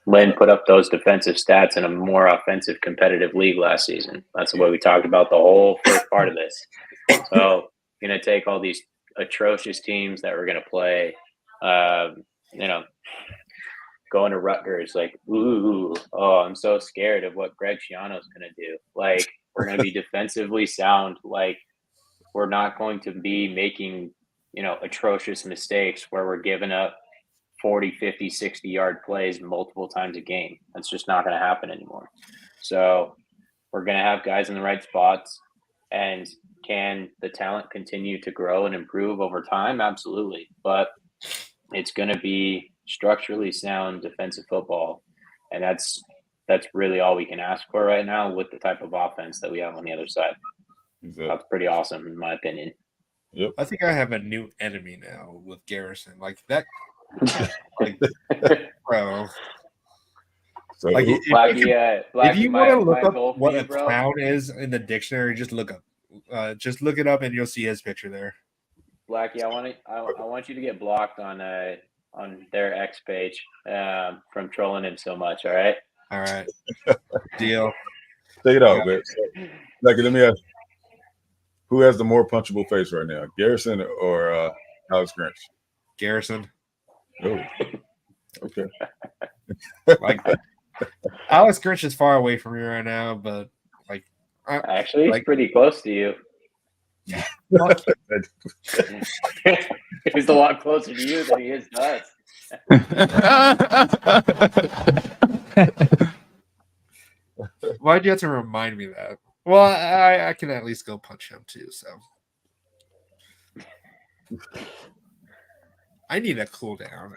Lynn put up those defensive stats in a more offensive competitive league last season. That's what we talked about the whole first part of this. So you're going to take all these atrocious teams that we're going to play, going to Rutgers, like, I'm so scared of what Greg Schiano's going to do. Like, we're going to be defensively sound. Like, we're not going to be making, atrocious mistakes where we're giving up 40, 50, 60-yard plays multiple times a game. That's just not going to happen anymore. So we're going to have guys in the right spots. And can the talent continue to grow and improve over time? Absolutely. But it's going to be structurally sound defensive football. And that's really all we can ask for right now with the type of offense that we have on the other side. Exactly. That's pretty awesome, in my opinion. Yep. I think I have a new enemy now with Garrison. Like that. Bro. So, like if you want to look up what a clown is in the dictionary, just look it up and you'll see his picture there. Blackie, I want you to get blocked on their X page from trolling him so much. All right. Deal. Take it out, man. Blackie, let me ask you, who has the more punchable face right now, Garrison or Alex Grinch? Garrison. Oh, okay. Like Alex Grinch is far away from me right now, but like actually, he's pretty close to you. He's a lot closer to you than he is to us. Why'd you have to remind me that? Well, I can at least go punch him too. So I need a cool down.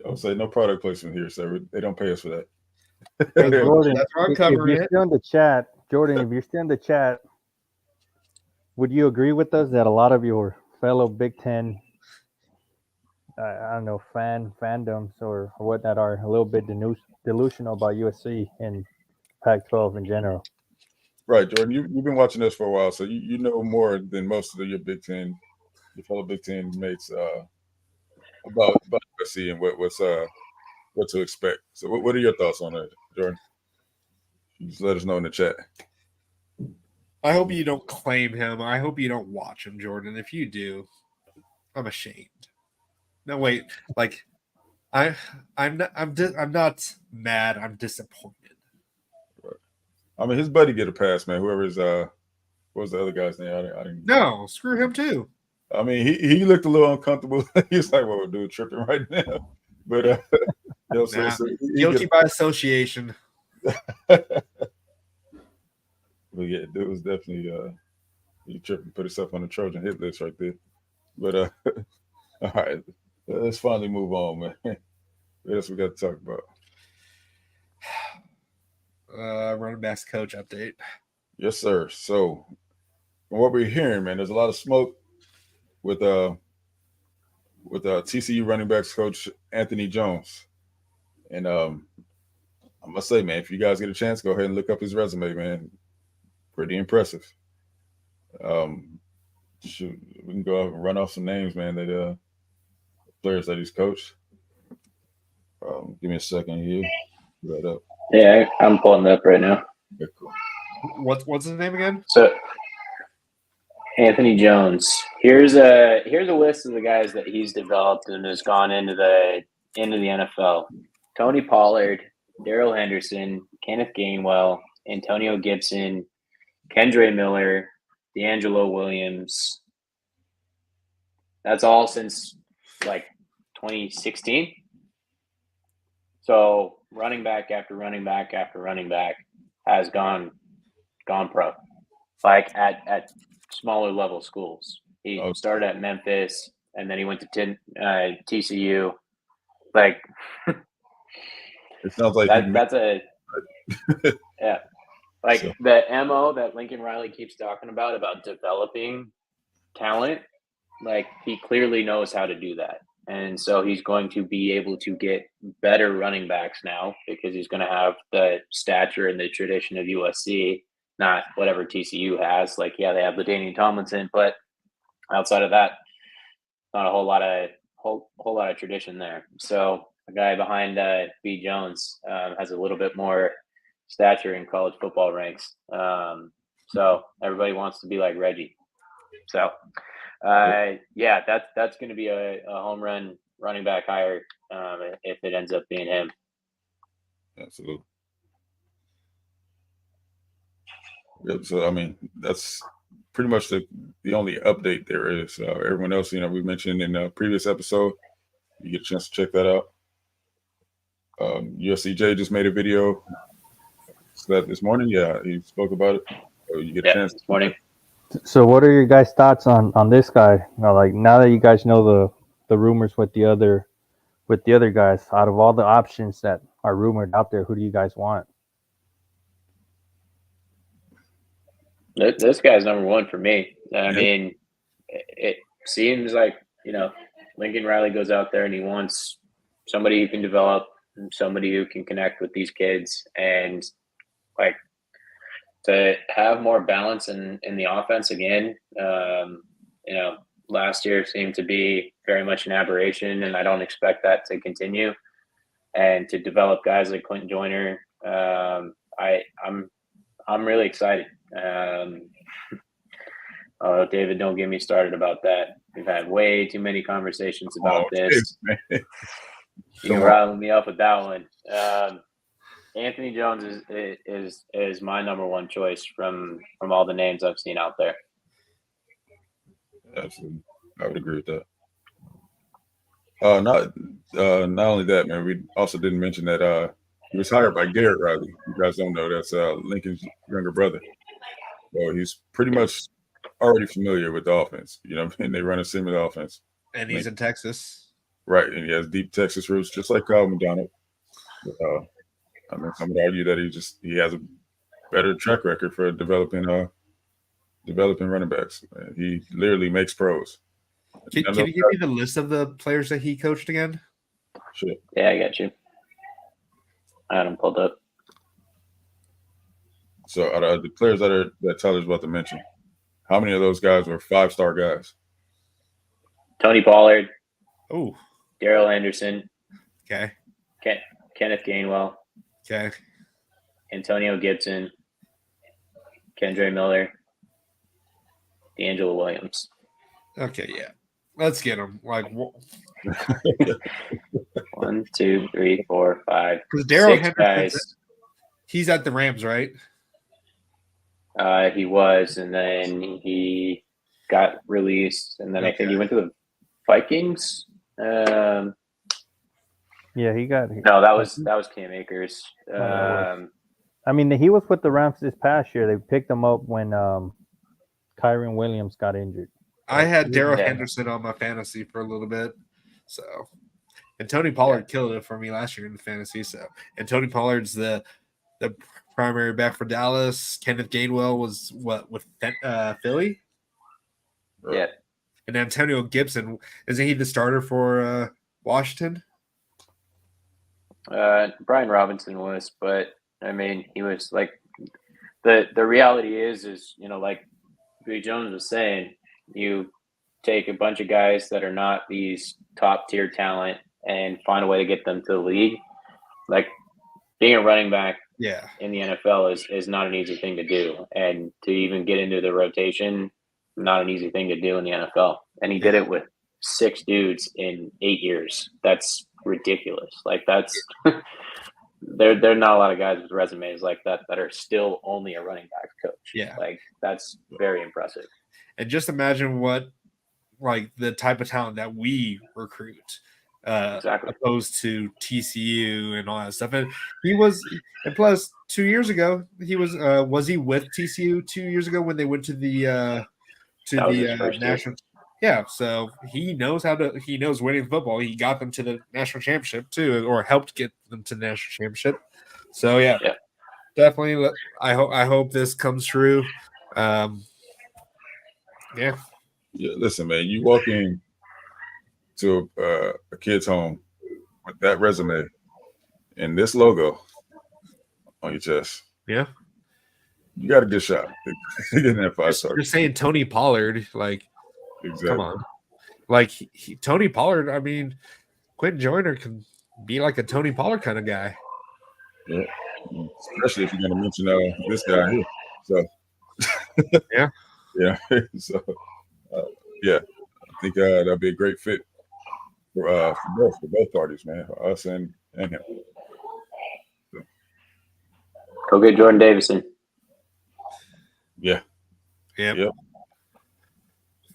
I'll say no product placement here, sir. They don't pay us for that. Jordan, that's why I'm covering if you're still in the chat, Jordan, if you're still in the chat, would you agree with us that a lot of your fellow Big Ten, I don't know, fandoms or whatnot are a little bit delusional about USC and Pac-12 in general? Right, Jordan. You've been watching this for a while, so you know more than most of your fellow Big Ten mates about USC and what to expect. So, what are your thoughts on that, Jordan? Just let us know in the chat. I hope you don't claim him. I hope you don't watch him, Jordan. If you do, I'm ashamed. No, wait. Like, I'm not mad. I'm disappointed. Right. I mean, his buddy get a pass, man. Whoever's what was the other guy's name? I didn't. No, screw him too. I mean, he looked a little uncomfortable. He was like, "Well, dude, tripping right now." But so guilty by association. But yeah, dude was definitely he tripping, put himself on the Trojan hit list right there. But all right, let's finally move on, man. What else we got to talk about? Running backs coach update. Yes, sir. So from what we're hearing, man, there's a lot of smoke with TCU running backs coach Anthony Jones. And I must say, man, if you guys get a chance, go ahead and look up his resume, man. Pretty impressive. Shoot, we can go out and run off some names, man, that players that he's coached. Give me a second here. Right up. Yeah, I'm pulling it up right now. Okay, cool. What's his name again? So Anthony Jones. Here's a list of the guys that he's developed and has gone into the NFL. Tony Pollard, Darrell Henderson, Kenneth Gainwell, Antonio Gibson, Kendre Miller, D'Angelo Williams. That's all since like 2016. So running back after running back after running back has gone pro, like at smaller level schools. He started at Memphis and then he went to TCU. Like it sounds like that's a yeah. Like so. The MO that Lincoln Riley keeps talking about developing talent, like he clearly knows how to do that. And so he's going to be able to get better running backs now because he's going to have the stature and the tradition of USC, not whatever TCU has. Like, yeah, they have LaDainian Tomlinson, but outside of that, not a whole lot of tradition there. So a guy behind B. Jones has a little bit more stature in college football ranks. So everybody wants to be like Reggie. So yeah, that's going to be a home run running back hire if it ends up being him. Absolutely. Yep, so I mean, that's pretty much the only update there is. Everyone else, we mentioned in a previous episode. You get a chance to check that out. USCJ just made a video. That this morning, yeah, he spoke about it. So you get a chance this morning. So, what are your guys' thoughts on this guy? Like now that you guys know the rumors with the other guys, out of all the options that are rumored out there, who do you guys want? This guy's number one for me. I mean, it seems like Lincoln Riley goes out there and he wants somebody who can develop, somebody who can connect with these kids, and like to have more balance in the offense again. Last year seemed to be very much an aberration, and I don't expect that to continue. And to develop guys like Quentin Joyner, I'm really excited. David, don't get me started about that. We've had way too many conversations about this. You can rile me up with that one. Anthony Jones is my number one choice from all the names I've seen out there. Absolutely, I would agree with that. Not only that, man. We also didn't mention that he was hired by Garrett Riley. You guys don't know that's Lincoln's younger brother. So he's pretty much already familiar with the offense. They run a similar offense. And he's in Texas, right? And he has deep Texas roots, just like Kyle McDonald. I mean, some would argue that he has a better track record for developing running backs. He literally makes pros. Can you give me the list of the players that he coached again? Sure. Yeah, I got you. I had them pulled up. So out of the players that Tyler's about to mention, how many of those guys were 5-star guys? Tony Pollard. Oh. Darrell Henderson. Okay. Kenneth Gainwell. Okay. Antonio Gibson. Kendre Miller. D'Angelo Williams. Okay, yeah. Let's get him. Like 1, 2, 3, 4, 5. Because Darrell Henderson, guys. He's at the Rams, right? He was, and then he got released, and then I think he went to the Vikings. Yeah, he got. No, that was Cam Akers. I mean, he was with the Rams this past year. They picked him up when Kyron Williams got injured. I had Darrell Henderson on my fantasy for a little bit, so and Tony Pollard killed it for me last year in the fantasy. So and Tony Pollard's the primary back for Dallas. Kenneth Gainwell was with Philly. Yeah, and Antonio Gibson, isn't he the starter for Washington? Brian Robinson was, but I mean, he was like the reality is like B. Jones was saying, you take a bunch of guys that are not these top tier talent and find a way to get them to the league. Like being a running back in the NFL is not an easy thing to do, and to even get into the rotation, not an easy thing to do in the NFL. And he did it with 6 dudes in 8 years. That's ridiculous. Like that's there are not a lot of guys with resumes like that are still only a running back coach. Yeah, like that's very impressive. And just imagine what like the type of talent that we recruit, exactly, opposed to TCU and all that stuff. And he was, and plus 2 years ago he was he with TCU 2 years ago when they went to the national. Yeah, so he knows winning football. He got them to the national championship too, or helped get them to the national championship. So yeah. Definitely. I hope this comes true. Yeah. Listen, man, you walk in to a kid's home with that resume and this logo on your chest. Yeah. You got a good shot. Getting that 5-star. You're saying Tony Pollard, like. Exactly. Come on. Like Tony Pollard, I mean, Quentin Joyner can be like a Tony Pollard kind of guy. Yeah. Especially if you're going to mention this guy here. So, yeah. Yeah. So, I think that'd be a great fit for both parties, man, for us and him. So. Go get Jordan Davison. Yeah. Yep.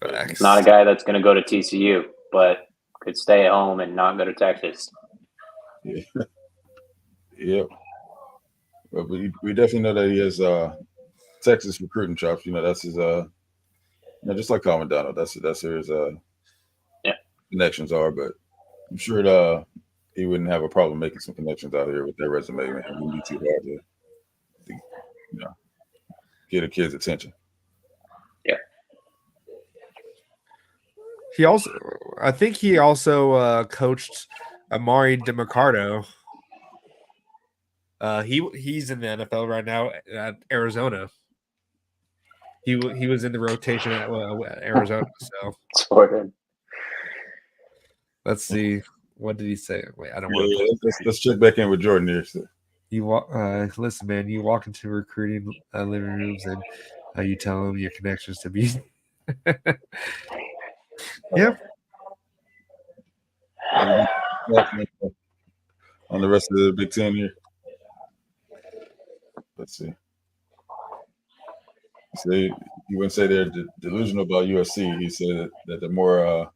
It's not a guy that's going to go to TCU, but could stay at home and not go to Texas. Yeah. Yep. But we definitely know that he has Texas recruiting chops. That's his just like Colin Donald. That's where his connections are. But I'm sure he wouldn't have a problem making some connections out here with that resume, man. It wouldn't be too hard to get a kid's attention. I think he also coached Amari DeMarcado. He's in the NFL right now at Arizona. He was in the rotation at Arizona. So let's see. What did he say? Wait, I don't want to. Let's check back in with Jordan here. So. Listen, man. You walk into recruiting living rooms and you tell them your connections to be. Yep. On the rest of the Big Ten here. Let's see. So you wouldn't say they're delusional about USC. He said that they're more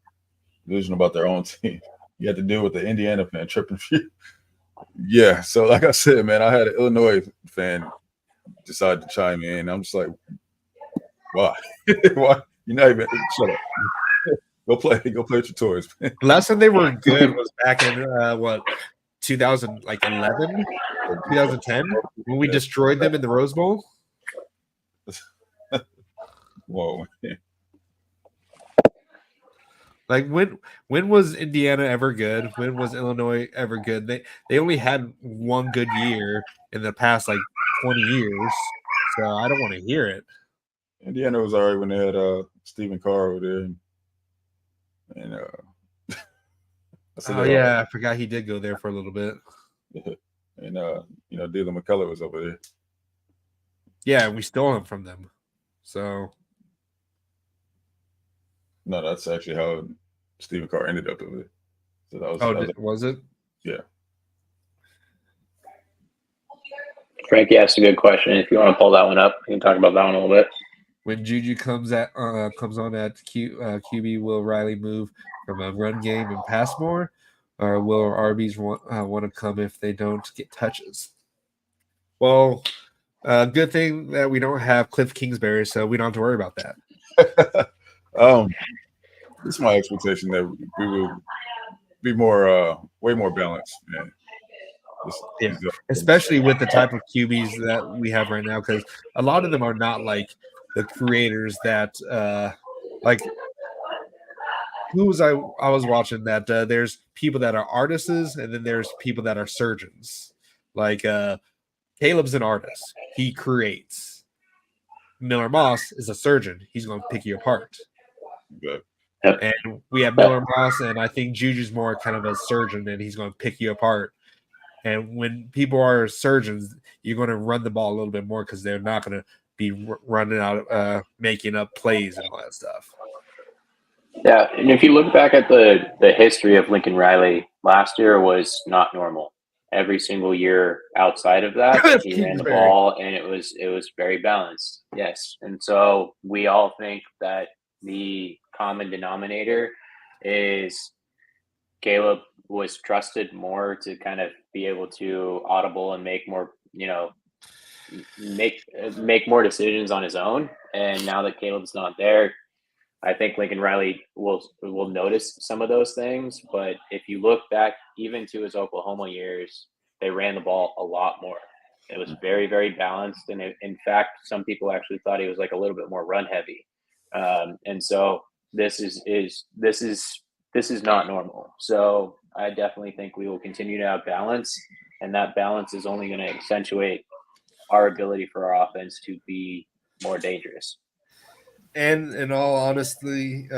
delusional about their own team. You have to deal with the Indiana fan tripping for you. Yeah. So like I said, man, I had an Illinois fan decide to chime in. I'm just like, why? Why? You're not even shut up. Go play with your toys. Man. Last time they were good was back in 2011, 2010, when we destroyed them in the Rose Bowl. Whoa. Man. Like when was Indiana ever good? When was Illinois ever good? They only had one good year in the past 20 years. So I don't want to hear it. Indiana was all right when they had Stephen Carr over there. And I forgot he did go there for a little bit. Yeah. And Dylan McCullough was over there. Yeah, we stole him from them. So no, that's actually how Stephen Carr ended up over there. So that was was it? Yeah. Frankie asked a good question. If you want to pull that one up, we can talk about that one a little bit. when Juju comes on at QB, will Riley move from a run game and pass more, or will our RBs want to come if they don't get touches? Well, good thing that we don't have Cliff Kingsbury, so we don't have to worry about that. It's my expectation that we will be way more balanced, man. Yeah, especially with the type of QBs that we have right now, because a lot of them are not like the creators that like who was I was watching that there's people that are artists and then there's people that are surgeons. Like Caleb's an artist. He creates. Miller Moss is a surgeon. He's going to pick you apart. Good. And we have Miller Moss, and I think Juju's more kind of a surgeon, and he's going to pick you apart. And when people are surgeons, you're going to run the ball a little bit more because they're not going to be running out, making up plays and all that stuff. Yeah, and if you look back at the history of Lincoln Riley, last year was not normal. Every single year outside of that, he ran the ball, and it was very balanced. Yes, and so we all think that the common denominator is Caleb was trusted more to kind of be able to audible and make more, make more decisions on his own. And now that Caleb's not there, I think Lincoln Riley will notice some of those things. But if you look back even to his Oklahoma years, they ran the ball a lot more. It was very, very balanced. And in fact, some people actually thought he was like a little bit more run heavy. And so this is not normal. So I definitely think we will continue to have balance, and that balance is only going to accentuate our ability for our offense to be more dangerous. And in all honesty,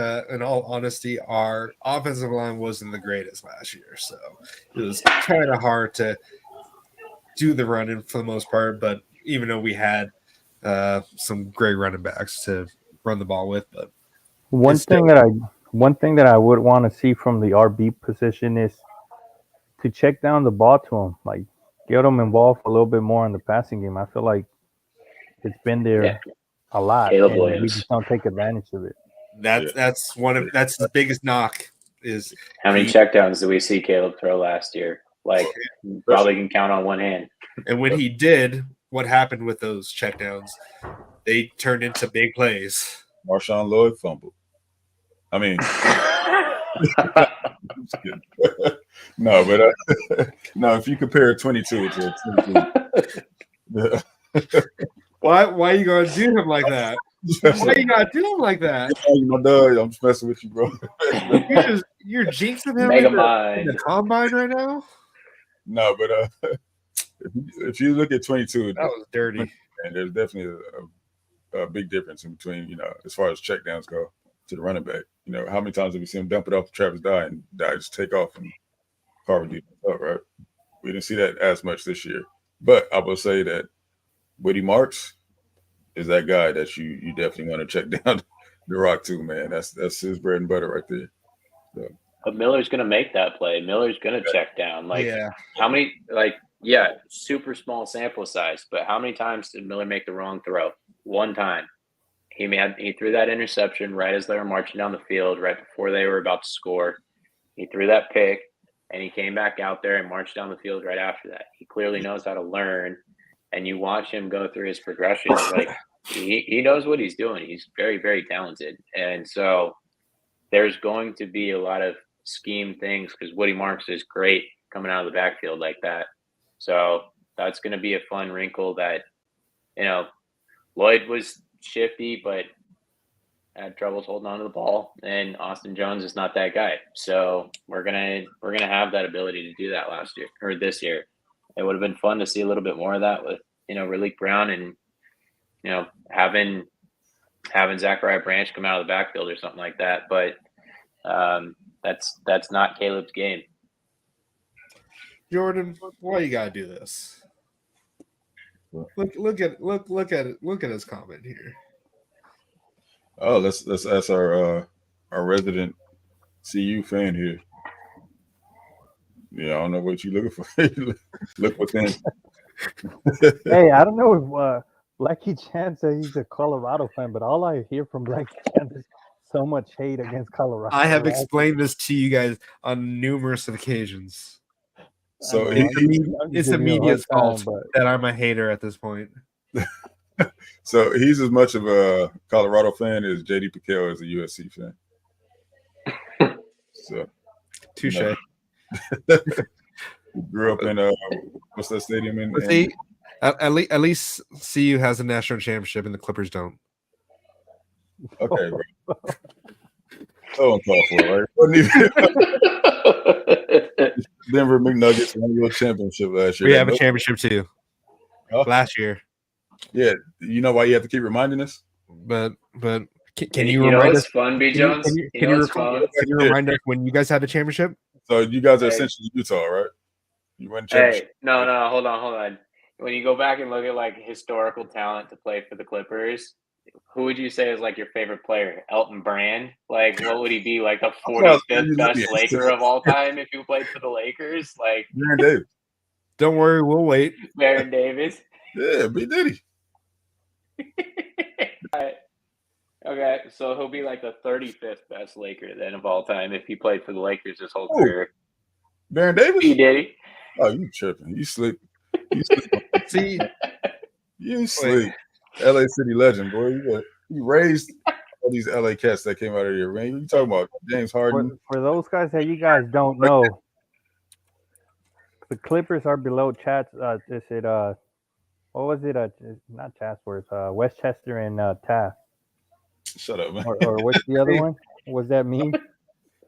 our offensive line wasn't the greatest last year, so it was kind of hard to do the running for the most part. But even though we had some great running backs to run the ball with, but one thing that I would want to see from the RB position is to check down the ball to him, like get them involved a little bit more in the passing game. I feel like it's been there a lot, and we just don't take advantage of it. That's his biggest knock is how many checkdowns did we see Caleb throw last year? Like probably can count on one hand. And when he did, what happened with those checkdowns? They turned into big plays. Marshawn Lloyd fumbled. I mean, no, but no. If you compare 22 to 22, why are you gonna do him like that? Why you gotta do him like that? My dog, I'm just messing with you, bro. You're jinxing him in the combine right now. No, but if you look at 22, that was dirty. And there's definitely a big difference in between, as far as checkdowns go to the running back. How many times have we seen him dump it off to Travis Dye and Dye just take off and carve it up, right? We didn't see that as much this year. But I will say that Woody Marks is that guy that you definitely want to check down the rock too, man. That's his bread and butter right there. So. But Miller's going to make that play. Miller's going to check down. How many, super small sample size, but how many times did Miller make the wrong throw? One time. He threw that interception right as they were marching down the field, right before they were about to score. He threw that pick, and he came back out there and marched down the field right after that. He clearly knows how to learn, and you watch him go through his progressions. He knows what he's doing. He's very, very talented. And so there's going to be a lot of scheme things because Woody Marks is great coming out of the backfield like that. So that's going to be a fun wrinkle that, Lloyd was shifty, but had troubles holding on to the ball, and Austin Jones is not that guy. So we're gonna have that ability to do that last year or this year. It would have been fun to see a little bit more of that with Raleek Brown and having Zachariah Branch come out of the backfield or something like that. But that's not Caleb's game. Jordan, why you gotta do this? Look at his comment here. Oh, let's ask our resident CU fan here. Yeah, I don't know what you're looking for. Look within. Hey, I don't know if Blackie Chan said he's a Colorado fan, but all I hear from Blackie Chan is so much hate against Colorado. I have explained this to you guys on numerous occasions. So It's the media's fault that I'm a hater at this point. So he's as much of a Colorado fan as JD Piquel is a USC fan. So, touche. Grew up in what's that stadium in? See, at least CU has a national championship and the Clippers don't. Okay, bro. So uncalled for, right? Denver McNuggets won your championship last year. We have a championship too. Last year. Yeah, you know why you have to keep reminding us? But can you remind us? Fun, B. Jones. Can you remind us when you guys had the championship? So you guys are essentially Utah, right? You won championship. Hey, no, hold on. When you go back and look at like historical talent to play for the Clippers, who would you say is like your favorite player? Elton Brand? Like, what would he be? Like the 45th best Laker of all time if he played for the Lakers? Like Baron Davis. Don't worry, we'll wait. Baron Davis. Yeah, B Diddy. Okay, so he'll be like the 35th best Laker then of all time if he played for the Lakers his whole career. Baron Davis? B Diddy. Oh, you tripping. You sleep. See? You sleep. LA City legend, boy. You raised all these LA cats that came out of here, man. You talking about James Harden? For those guys that you guys don't know, the Clippers are below what was it? Not Chatsworth, Westchester and Taft. Shut up, man. Or what's the other one? What does that mean?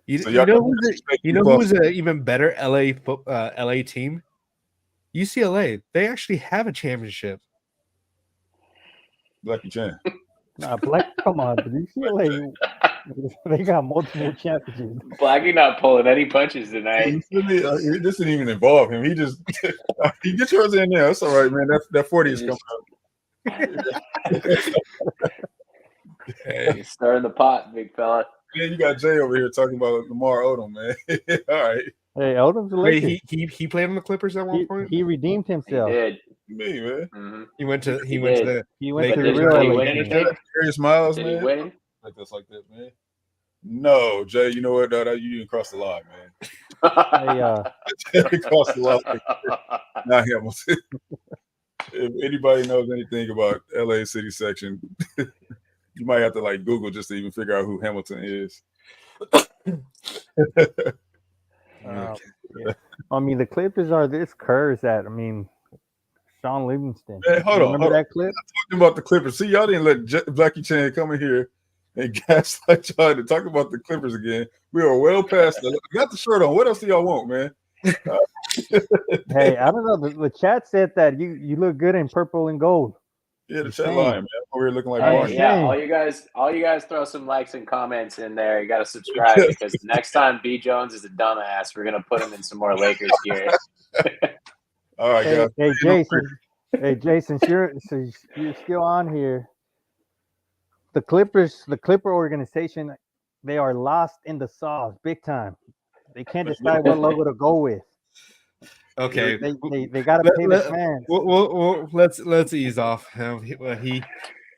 You know who's an even better LA team? UCLA. They actually have a championship. Blackie Chan. Nah, come on, UCLA. They got multiple championships. Blackie not pulling any punches tonight. This didn't even involve him. He just he get yours in there. That's all right, man. That 40 is coming up. Hey, stirring the pot, big fella. Man, you got Jay over here talking about Lamar Odom, man. All right. Hey, Odom's a Laker. Wait, he played on the Clippers at one point. He redeemed himself. He did. Me, man. Mm-hmm. He went to the real LA. Harry Smiles, Did man. he win? Like that, man. No, Jay. You know what? You didn't cross the line, man. Hey, crossed the line. Not Hamilton. If anybody knows anything about LA City section, you might have to like Google just to even figure out who Hamilton is. yeah. I mean, the Clippers are this curse that Sean Livingston. Man, hold on. That clip? I'm talking about the Clippers. See, y'all didn't let Blackie Chan come in here and gaslight y'all to talk about the Clippers again. We are well past that. Got the shirt on. What else do y'all want, man? Hey, I don't know. The chat said that you look good in purple and gold. Yeah, the chat line, man. Over here looking like Barney. Yeah, all you guys throw some likes and comments in there. You got to subscribe because next time B Jones is a dumbass, we're gonna put him in some more Lakers gear. All right, guys. Hey, Jason. Hey, Jason, you're still on here. The Clipper organization, they are lost in the sauce big time. They can't decide what logo to go with. Okay, they got to pay the fans. Well, let's ease off.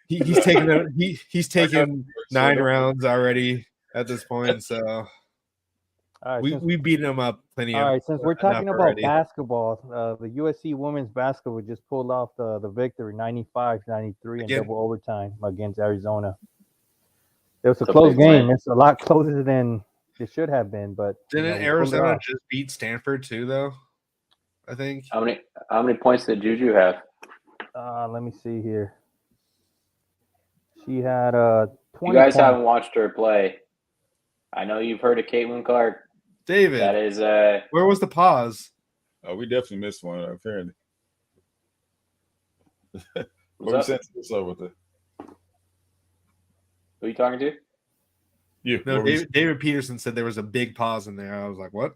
He's taken 9 rounds already at this point, so we beat him up plenty. All right, since we're talking about basketball, the USC women's basketball just pulled off the victory, 95-93 in double overtime against Arizona. It was a close game. It's a lot closer than it should have been, but didn't Arizona just beat Stanford too, though? I think. How many points did Juju have? Let me see here. She had 20 You guys points. haven't watched her play. I know you've heard of Caitlin Clark. David, that is where was the pause? Oh, we definitely missed one apparently. What's up? What's up with it? Who are you talking to? You. No, David Peterson said there was a big pause in there. I was like, what?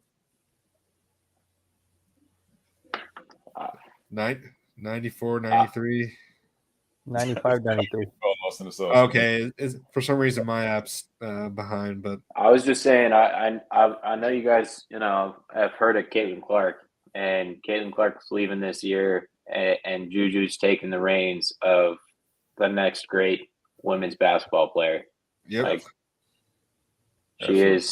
94, 93. 95, 93. Okay, for some reason my app's behind, but I was just saying I know you guys have heard of Caitlin Clark, and Caitlin Clark's leaving this year, and Juju's taking the reins of the next great women's basketball player. Yep. Like Absolutely.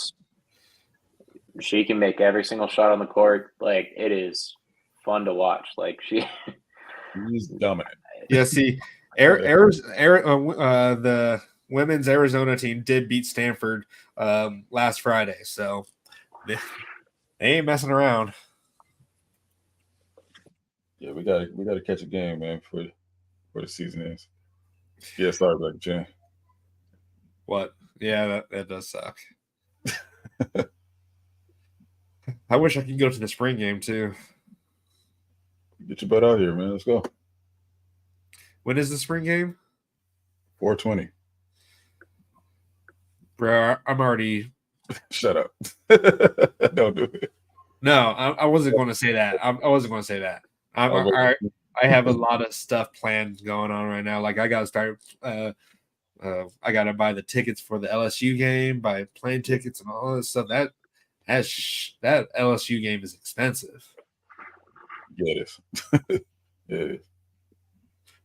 she can make every single shot on the court. Like it is fun to watch. Like He's dominant. Yeah, see, the women's Arizona team did beat Stanford last Friday, so they ain't messing around. Yeah, we gotta catch a game, man, before the season ends. Yeah, sorry about the Jen. What? Yeah, that does suck. I wish I could go to the spring game too. Get your butt out here, man. Let's go. When is the spring game? 420. Bro, I'm already. Shut up. Don't do it. No, I wasn't going to say that. I wasn't going to say that. I have a lot of stuff planned going on right now. Like I got to start. I got to buy the tickets for the LSU game, buy plane tickets, and all this stuff. That LSU game is expensive. Yeah, it is. Yeah, it is.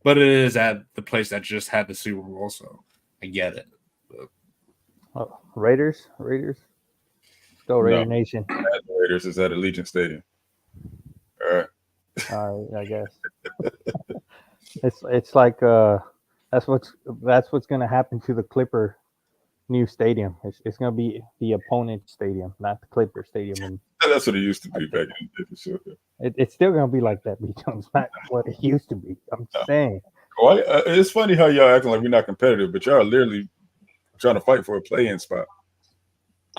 But it is at the place that just had the Super Bowl, so I get it. Oh, Raiders. Go Raider Nation. At the Raiders is at Allegiant Stadium. All right. All right, I guess. it's like that's what's gonna happen to the Clipper new stadium. It's gonna be the opponent stadium, not the Clipper stadium. And That's what it used to be back in the day, for sure. it's still gonna be like that, B. Jones. Not what it used to be. I'm saying. Well, it's funny how y'all acting like we're not competitive, but y'all are literally trying to fight for a play-in spot.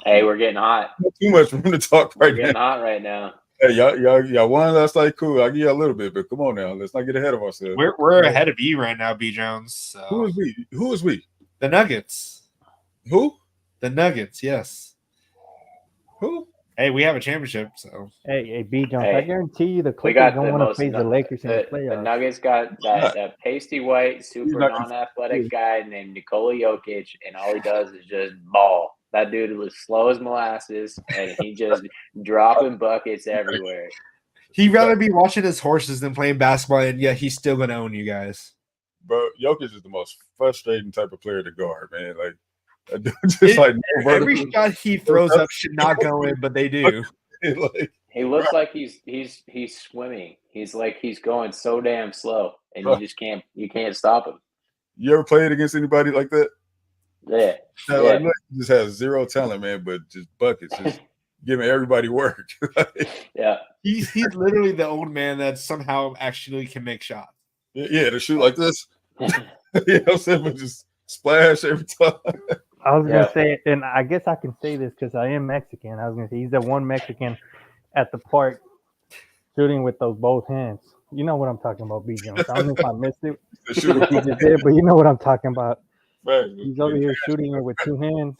Hey, we're getting hot. Not too much room to talk right We're getting now. hot right now. Hey, y'all won last night. Cool. I'll give you a little bit, but come on now. Let's not get ahead of ourselves. We're ahead of you right now, B. Jones. So. Who is we? Who is we? The Nuggets. Who? The Nuggets, yes. Who? Hey, we have a championship, so. Hey, B. Jones. Hey, I guarantee you the We Clippers got don't the want to most. face the Lakers in the The playoffs. Nuggets got that pasty white, super not- non-athletic guy named Nikola Jokic, and all he does is just ball. That dude was slow as molasses, and he just dropping buckets everywhere. He'd rather be watching his horses than playing basketball, and yet he's still going to own you guys. Bro, Jokic is the most frustrating type of player to guard, man. Like, that dude just like Every shot he throws up should not go in, but they do. like, He looks like he's swimming. He's like he's going so damn slow, and you just can't stop him. you ever played against anybody like that? Yeah, No, like, look, he just has zero talent, man, but just buckets, just giving everybody work. yeah. He's literally the old man that somehow actually can make shots. Yeah, to shoot like this. You know what I'm saying? But just splash every time. I was gonna say, and I guess I can say this because I am Mexican. I was gonna say he's the one Mexican at the park shooting with those both hands. You know what I'm talking about, B. Jones. I don't know if I missed it. The shooter. He just did, but you know what I'm talking about. Right. He's over here shooting it with two hands.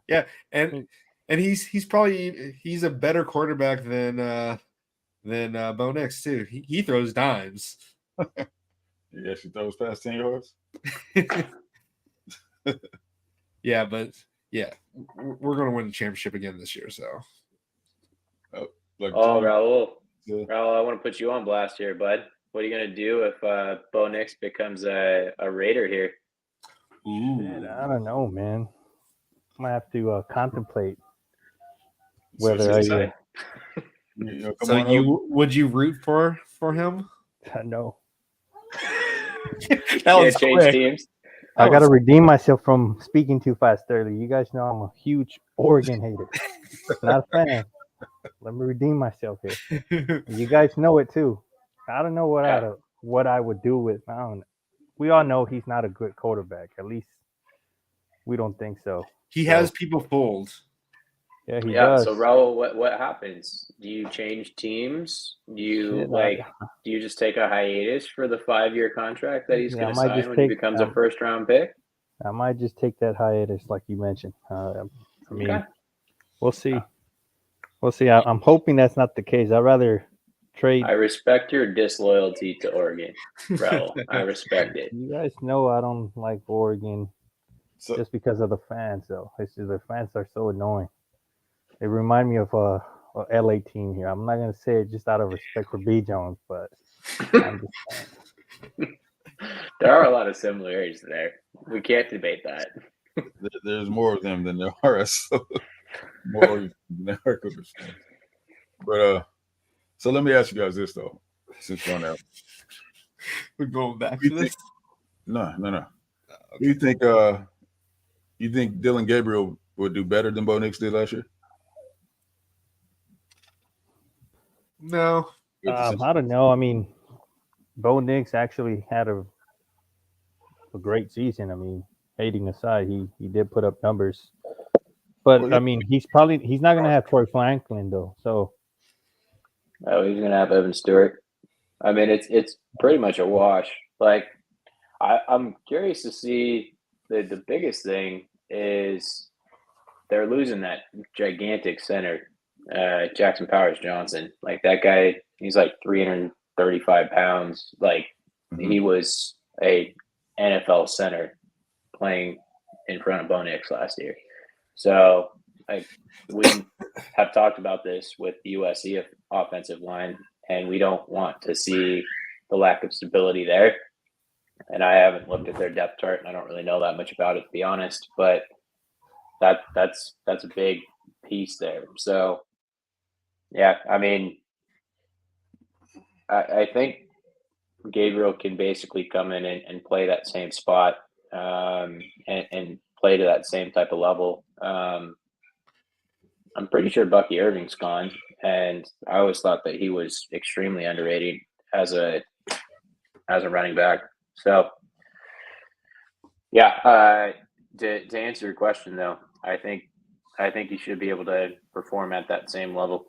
Yeah, and he's probably a better quarterback than Bo Nix too. He throws dimes. Yeah, she throws past 10 yards. Yeah, but yeah, we're gonna win the championship again this year. So. Like, Raul, yeah. Raul, I want to put you on blast here, bud. What are you gonna do if Bo Nix becomes a Raider here? Man, I don't know, man. I might have to contemplate So whether I you know, come So on would you root for him? know. That Yeah, was change quick. teams. I got to redeem myself from speaking too fast earlier. You guys know I'm a huge Oregon hater. Not a fan. Let me redeem myself here. You guys know it too. I don't know what I would do with. I don't know. We all know he's not a good quarterback. At least we don't think so. He has people fooled. Yeah, he does. So Raul, what happens? Do you change teams? Do you do you just take a hiatus for the 5-year contract that he's going to sign when he becomes a first-round pick? I might just take that hiatus, like you mentioned. I mean, we'll see. We'll see. I'm hoping that's not the case. I'd rather trade. I respect your disloyalty to Oregon, Raul. I respect it. You guys know I don't like Oregon just because of the fans, though. It's just the fans are so annoying. They remind me of a LA team here. I'm not gonna say it just out of respect for B. Jones, but I'm just saying. There are a lot of similarities there. We can't debate that. There's more of them than there are us. More than there are Clippers fans. But so let me ask you guys this though, since we're on that. We're going back to this. No. Do you think Dylan Gabriel would do better than Bo Nix did last year? No. I don't know. I mean, Bo Nix actually had a great season. I mean, hating aside, he did put up numbers. But Well, yeah. I mean, he's not going to have Troy Franklin though. So Oh, he's gonna have Evan Stewart. I mean, it's pretty much a wash. Like, I'm curious to see the biggest thing is they're losing that gigantic center, Jackson Powers Johnson. Like that guy, he's like 335 pounds. Like he was a NFL center playing in front of Bo Nix last year. So like we have talked about this with the USC offensive line, and we don't want to see the lack of stability there. And I haven't looked at their depth chart, and I don't really know that much about it, to be honest. But that's a big piece there. So, yeah, I mean, I think Gabriel can basically come in and play that same spot and play to that same type of level. I'm pretty sure Bucky Irving's gone, and I always thought that he was extremely underrated as a running back. So, yeah, to answer your question though, I think he should be able to perform at that same level.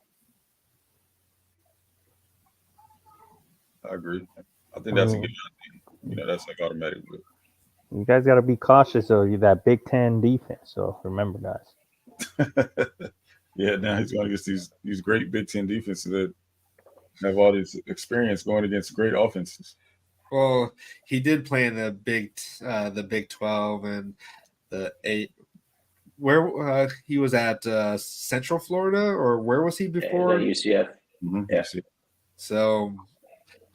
I agree. I think that's a good thing. That's like automatic. You guys got to be cautious of that Big Ten defense. So remember, guys. Yeah, now he's going against these great Big Ten defenses that have all this experience going against great offenses. Well, he did play in the Big 12 and the 8. Where he was at Central Florida, or where was he before? UCF. Mm-hmm. Yeah. So,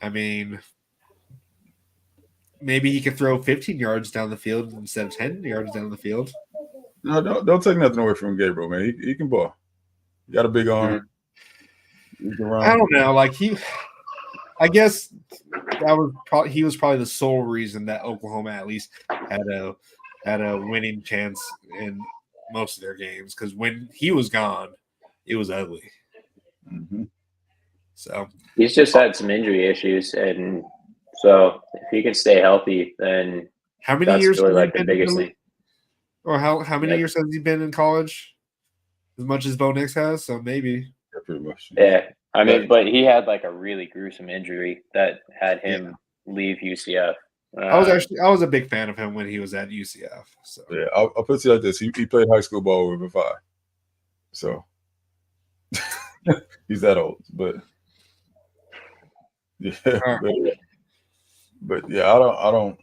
I mean, maybe he could throw 15 yards down the field instead of 10 yards down the field. No, don't take nothing away from Gabriel, man. He can ball. He got a big arm. Mm-hmm. He can run. I don't know. Like I guess he was probably the sole reason that Oklahoma at least had a winning chance in most of their games, because when he was gone, it was ugly. Mm-hmm. So he's just had some injury issues, and so if he can stay healthy, then how many years really like the biggest thing. Or how many years has he been in college? As much as Bo Nix has, so maybe. Yeah, pretty much. Yeah, I mean, but he had like a really gruesome injury that had him leave UCF. I was a big fan of him when he was at UCF. So yeah, I'll put it like this: he played high school ball with Levi, so he's that old. But yeah, but yeah, I don't.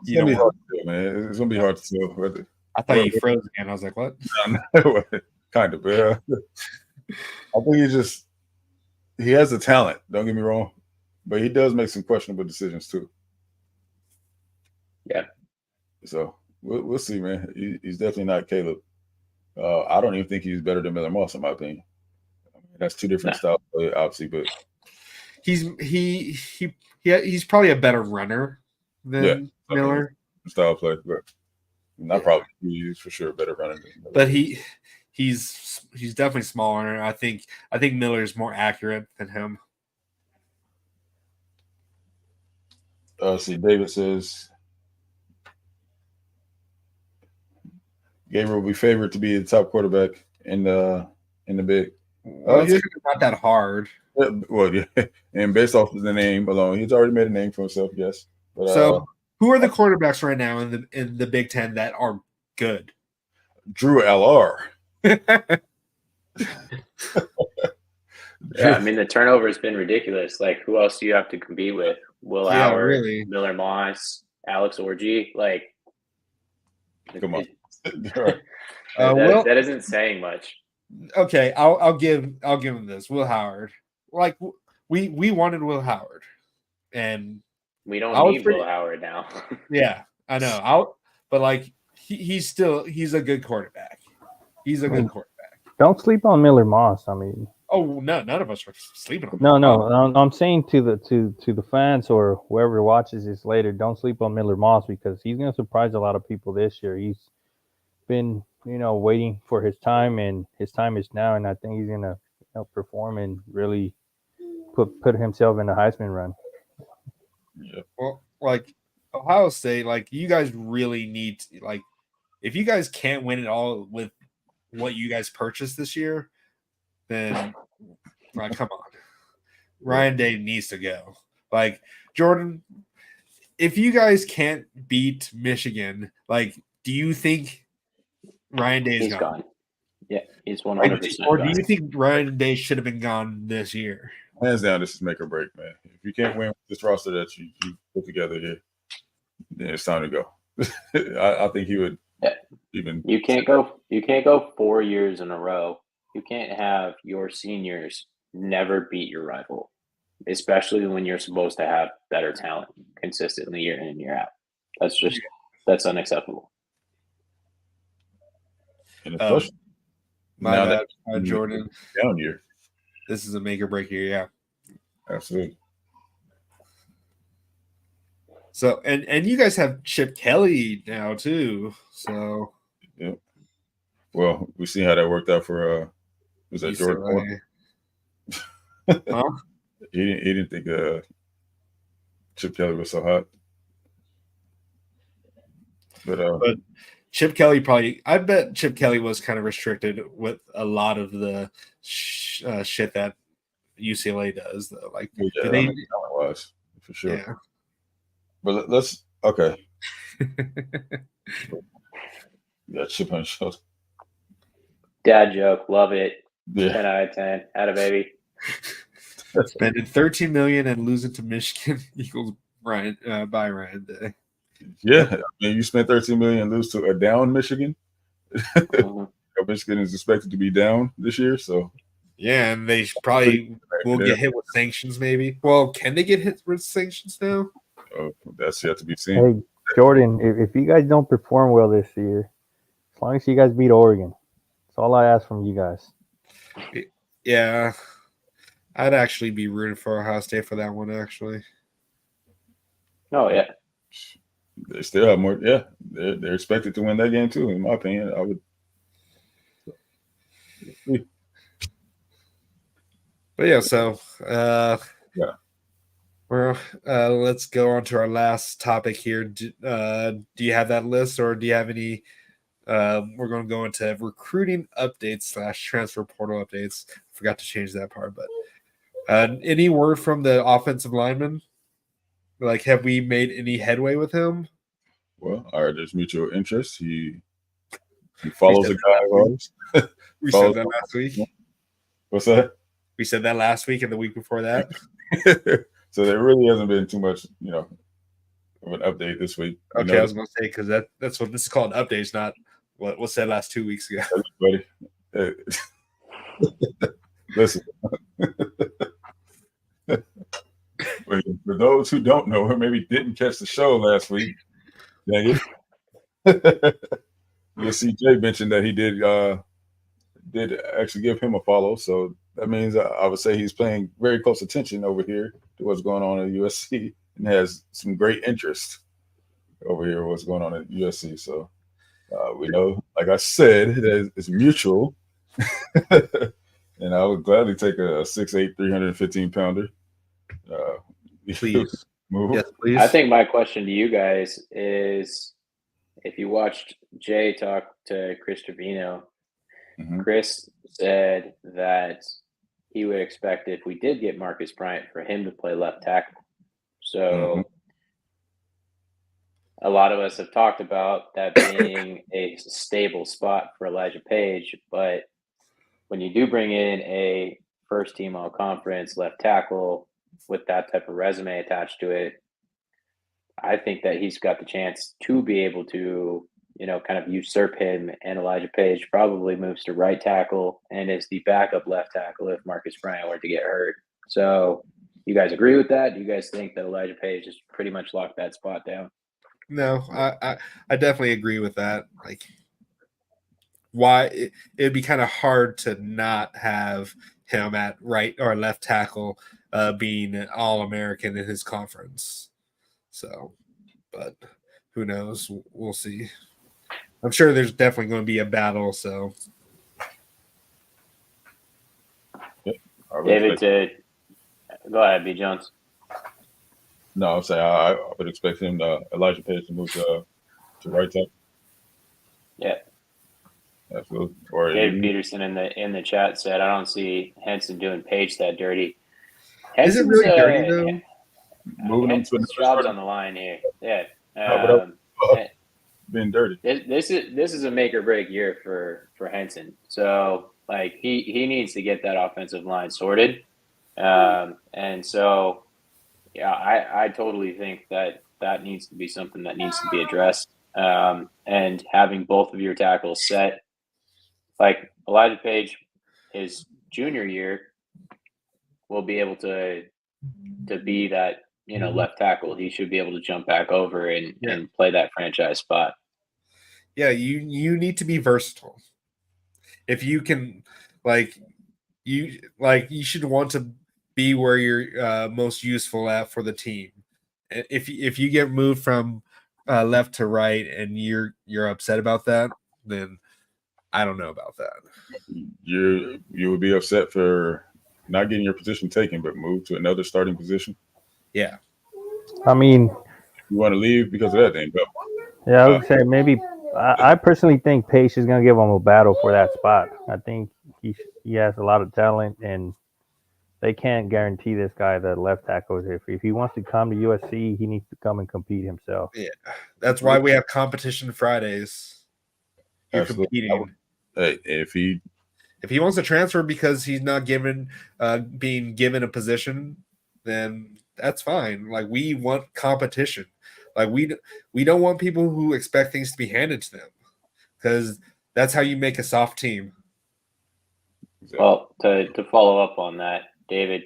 It's gonna be hard to tell, man. It's gonna be hard to tell. I thought you froze again. I was like, what? Kind of, yeah. I think he has the talent, don't get me wrong, but he does make some questionable decisions too. Yeah. So we'll see, man. He's definitely not Caleb. I don't even think he's better than Miller Moss, in my opinion. I mean, that's two different styles, obviously, but he's probably a better runner than Miller. Style play, but not probably. He's for sure a better runner than Miller. But he's definitely smaller. I think Miller's more accurate than him. See, David says Gabriel will be favored to be the top quarterback in the big. It's not that hard. Well, yeah, and based off of the name alone, he's already made a name for himself. Yes. But, so, who are the quarterbacks right now in the Big Ten that are good? Drew LR. Yeah, I mean the turnover has been ridiculous. Like, who else do you have to compete with? Will Howard, really. Miller Moss, Alex Orji. Like, come on. That isn't saying much. Okay, I'll give him this. Will Howard. like we wanted Will Howard, and we don't need Will Howard now. Yeah, I know. But like he's a good quarterback. He's a good quarterback. Don't sleep on Miller Moss. I mean, oh no, none of us are sleeping on. No. I'm saying to the fans or whoever watches this later, don't sleep on Miller Moss because he's going to surprise a lot of people this year. He's been waiting for his time, and his time is now, and I think he's going to perform and really put himself in the Heisman run. Yeah. Well, like Ohio State, like you guys really need to, like if you guys can't win it all with what you guys purchased this year, then like come on. Ryan Day needs to go. Like Jordan, if you guys can't beat Michigan, like do you think Ryan Day is gone? Yeah, he's 100%. Or do you think Ryan Day should have been gone this year? Hands down, this is make or break, man. If you can't win with this roster that you put together here, then it's time to go. I think he would even. You can't go 4 years in a row. You can't have your seniors never beat your rival, especially when you're supposed to have better talent consistently year in and year out. That's unacceptable. And especially my bad, Jordan. Down year. This is a make or break year, yeah. Absolutely. So and you guys have Chip Kelly now too. So yeah. Well, we see how that worked out for was that Jordan? Huh? He didn't think Chip Kelly was so hot. But Chip Kelly I bet Chip Kelly was kind of restricted with a lot of the shit that UCLA does, though. Like, was for sure. Yeah. But let's okay. Yeah, Chip on the shoulder. Dad joke, love it. Yeah. 10 out of 10. Atta baby. Spending $13 million and losing to Michigan equals by Ryan Day. Yeah, I mean, you spent $13 million and lose to a down Michigan. Michigan is expected to be down this year, so yeah, and they probably will get hit with sanctions. Maybe. Well, can they get hit with sanctions now? Oh, that's yet to be seen. Hey, Jordan, if you guys don't perform well this year, as long as you guys beat Oregon, that's all I ask from you guys. Yeah, I'd actually be rooting for Ohio State for that one. Actually. Oh yeah. They still have more. Yeah, they're expected to win that game too. In my opinion, I would. But yeah, so yeah. Well, let's go on to our last topic here. Do you have that list, or do you have any? We're going to go into recruiting updates / transfer portal updates. Forgot to change that part, but any word from the offensive lineman? Like, have we made any headway with him? Well, all right, there's mutual interest. He follows a guy of ours. We said that last week. What's that? We said that last week and the week before that. So there really hasn't been too much, of an update this week. Okay, I was going to say, because that's what this is called, updates, not what was said last 2 weeks ago. Buddy, listen. For those who don't know or maybe didn't catch the show last week, dang it. You'll see Jay mentioned that he did actually give him a follow. So that means I would say he's paying very close attention over here to what's going on at USC and has some great interest over here what's going on at USC. So we know, like I said, that it's mutual. And I would gladly take a 6'8", 315-pounder. Please. Move. Yes, please. I think my question to you guys is, if you watched Jay talk to Chris Trevino, Chris said that he would expect, if we did get Marcus Bryant, for him to play left tackle. So a lot of us have talked about that being a stable spot for Elijah Page, but when you do bring in a first team all conference left tackle with that type of resume attached to it, I think that he's got the chance to be able to, kind of usurp him, and Elijah Page probably moves to right tackle and is the backup left tackle if Marcus Bryant were to get hurt. So, you guys agree with that? Do you guys think that Elijah Page just pretty much locked that spot down? No, I definitely agree with that. Like, why it'd be kind of hard to not have him at right or left tackle, being an All-American in his conference. So, but who knows? We'll see. I'm sure there's definitely going to be a battle. So, David, go ahead, B. Jones. No, I'm saying I would expect him, Elijah Page, to move to right tackle. Yeah. Absolutely. Or David Peterson in the chat said, "I don't see Henson doing Page that dirty." Is it really dirty though? Moving him to Henson's job's on the line here. Yeah. Being dirty. This is a make or break year for Henson. So like he needs to get that offensive line sorted. And so yeah, I totally think that needs to be something that needs to be addressed. And having both of your tackles set, like Elijah Page, his junior year, will be able to be that, left tackle. He should be able to jump back over and play that franchise spot. Yeah, you need to be versatile. If you can, you should want to be where you're most useful at for the team. If you get moved from left to right and you're upset about that, then I don't know about that. You would be upset for not getting your position taken, but move to another starting position. Yeah. I mean, you want to leave because of that, then go. Yeah, I would say maybe. I personally think Pace is going to give him a battle for that spot. I think he has a lot of talent, and they can't guarantee this guy the left tackle. If he wants to come to USC, he needs to come and compete himself. Yeah, that's why we have competition Fridays. You're competing. Hey, if he wants to transfer because he's not being given a position, then that's fine. Like, we want competition. Like, we don't want people who expect things to be handed to them, because that's how you make a soft team. Well, to follow up on that, David,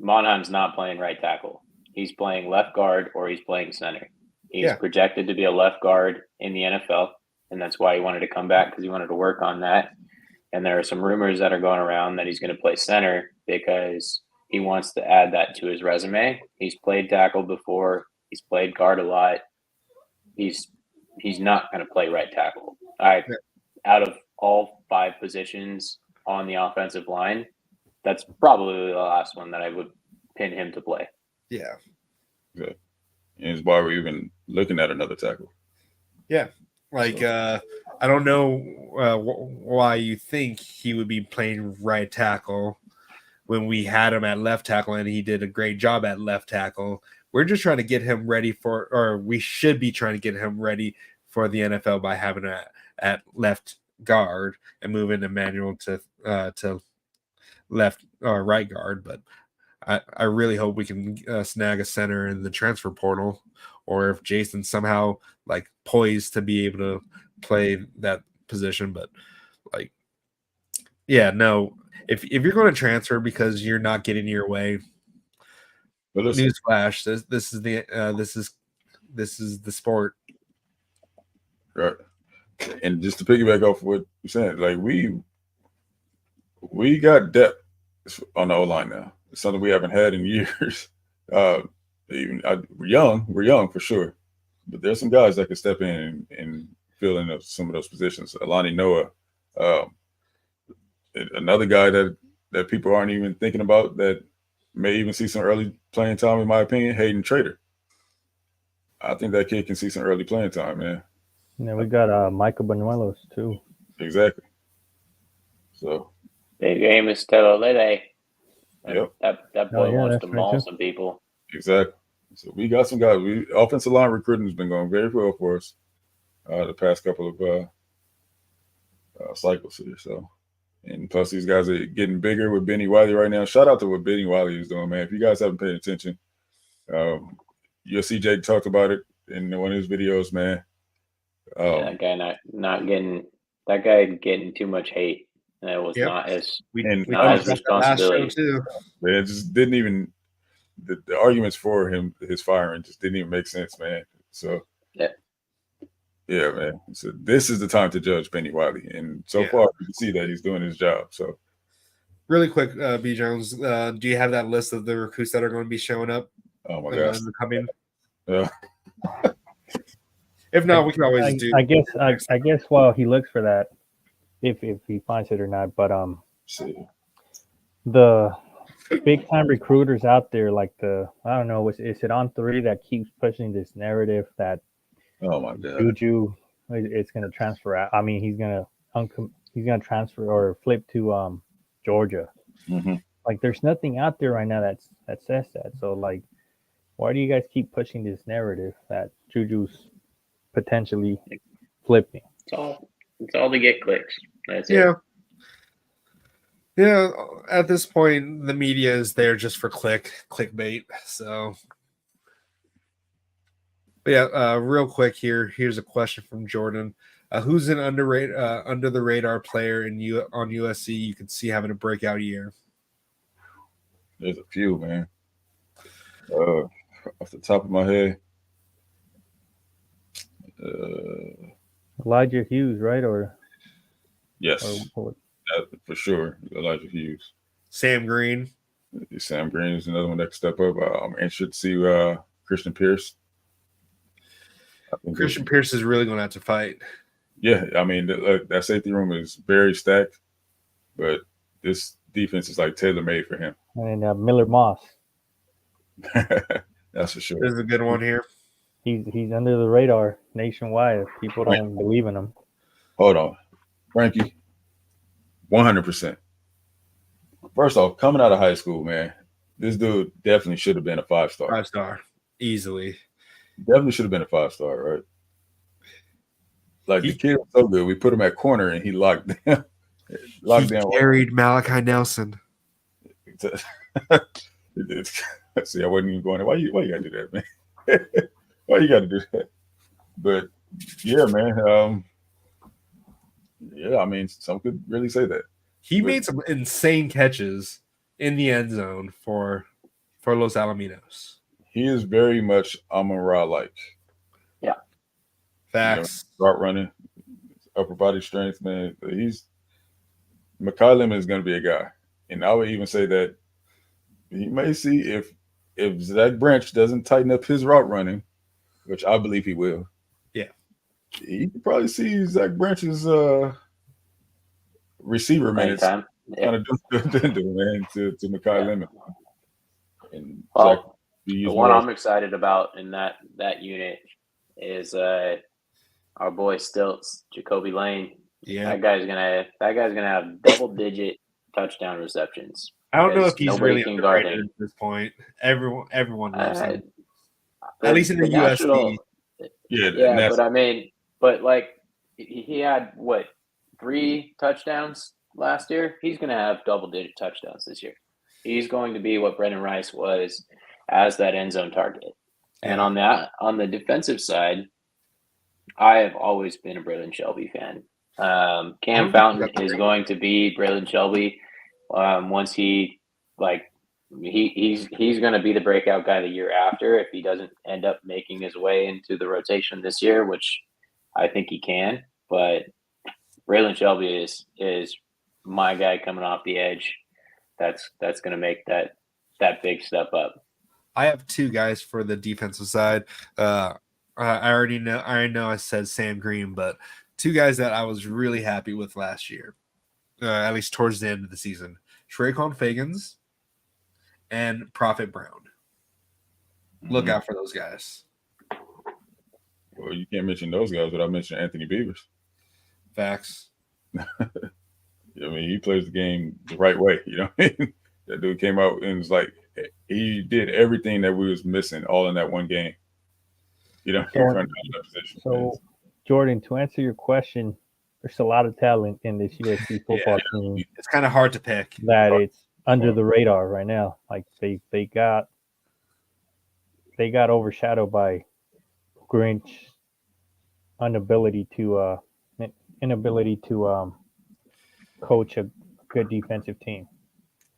Monheim's not playing right tackle. He's playing left guard or he's playing center. He's projected to be a left guard in the NFL, and that's why he wanted to come back, because he wanted to work on that. And there are some rumors that are going around that he's going to play center because he wants to add that to his resume. He's played tackle before. He's played guard a lot. He's not going to play right tackle. Out of all 5 positions on the offensive line, that's probably the last one that I would pin him to play. Yeah. And it's why we're even looking at another tackle. Yeah. Like, I don't know why you think he would be playing right tackle when we had him at left tackle and he did a great job at left tackle. We're just trying to get him ready we should be trying to get him ready for the NFL by having him at left guard and moving Emmanuel to left or right guard. But I really hope we can snag a center in the transfer portal, or if Jason's somehow poised to be able to play that position. But if you're going to transfer because you're not getting your way, newsflash, this is the sport. Right. And just to piggyback off what you're saying, we got depth on the O-line now. It's something we haven't had in years. We're young for sure, but there's some guys that can step in and fill in some of those positions. Alani Noah, another guy that people aren't even thinking about that may even see some early playing time, in my opinion, Hayden Trader. I think that kid can see some early playing time, man. Yeah, we got Michael Banuelos too. Exactly. So big Amos Telolele. Yep. That boy wants to maul some people. Exactly. So we got some guys. Offensive line recruiting has been going very well for us the past couple of cycles here. So, and plus these guys are getting bigger with Benny Wiley right now. Shout out to what Benny Wiley is doing, man. If you guys haven't paid attention, you'll see Jake talked about it in one of his videos, man. That guy not getting. That guy getting too much hate. And it was Yep. not his. We not his talked about that last show responsibility. too. Man, it just didn't even the arguments for his firing just didn't even make sense, man. So yeah, man. So this is the time to judge Penny Wiley, and so far you can see that he's doing his job. So really quick, B Jones, do you have that list of the recruits that are going to be showing up? Oh my gosh, coming. Yeah. If not, we can always do. I guess while he looks for that, if he finds it or not, but the big time recruiters out there, like I don't know, is it On3 that keeps pushing this narrative that oh my god, Juju is going to transfer out? I mean, he's going to transfer or flip to Georgia. Mm-hmm. Like, there's nothing out there right now that says that. So, like, why do you guys keep pushing this narrative that Juju's potentially flipping? It's all to get clicks. That's Yeah. it. Yeah, at this point, the media is there just for clickbait. So, but yeah, real quick here. Here's a question from Jordan. Who's an under the radar player on USC you could see having a breakout year? There's a few, man. Off the top of my head, Elijah Hughes, right? Or yes, or for sure. Elijah Hughes. Sam Green. Sam Green is another one that could step up. I'm interested to see Christian Pierce. Christian Pierce is really going to have to fight. Yeah, I mean, that safety room is very stacked, but this defense is like tailor-made for him. And Miller Moss. That's for sure. There's a good one here. He's under the radar nationwide. People don't believe in him. Hold on, Frankie. 100%. First off, coming out of high school, man, this dude definitely should have been a 5-star. 5-star, easily. Definitely should have been a 5-star, right? Like the kid was so good, we put him at corner and he locked down. Carried Malachi Nelson. See, I wasn't even going there. Why you gotta do that, man? Why you gotta do that? But yeah, man. Yeah, I mean, some could really say that. He made some insane catches in the end zone for Los Alamitos. He is very much Amon-Ra like. Yeah. Facts. Route running, upper body strength, man. Mekhi Lemon is going to be a guy. And I would even say that he may see if Zach Branch doesn't tighten up his route running, which I believe he will. Yeah. He could probably see Zach Branch's receiver minutes kind of do, man, to Mekhi Lemon. And the one I'm excited about in that unit is our boy Stilts, Jacoby Lane. Yeah, that guy's gonna have double-digit touchdown receptions. I don't know if he's really underrated at this point. Everyone loves him. At least in the USC. Yeah, but like he had 3 touchdowns last year. He's gonna have double-digit touchdowns this year. He's going to be what Brendan Rice was as that end zone target. And on the defensive side, I have always been a Braylon Shelby fan. Cam Fountain is going to be Braylon Shelby once he's going to be the breakout guy the year after if he doesn't end up making his way into the rotation this year, which I think he can. But Braylon Shelby is my guy coming off the edge. That's going to make that big step up. I have 2 guys for the defensive side. I already know I said Sam Green, but 2 guys that I was really happy with last year, at least towards the end of the season. Trayvon Fagans and Prophet Brown. Look out for those guys. Well, you can't mention those guys without mentioning Anthony Beavers. Facts. I mean, he plays the game the right way. You know what I mean? That dude came out and was like, he did everything that we was missing all in that one game. You know, so Jordan, to answer your question, there's a lot of talent in this USC football team. It's kind of hard to pick. That it's under the radar right now. Like they got overshadowed by Grinch's inability to coach a good defensive team.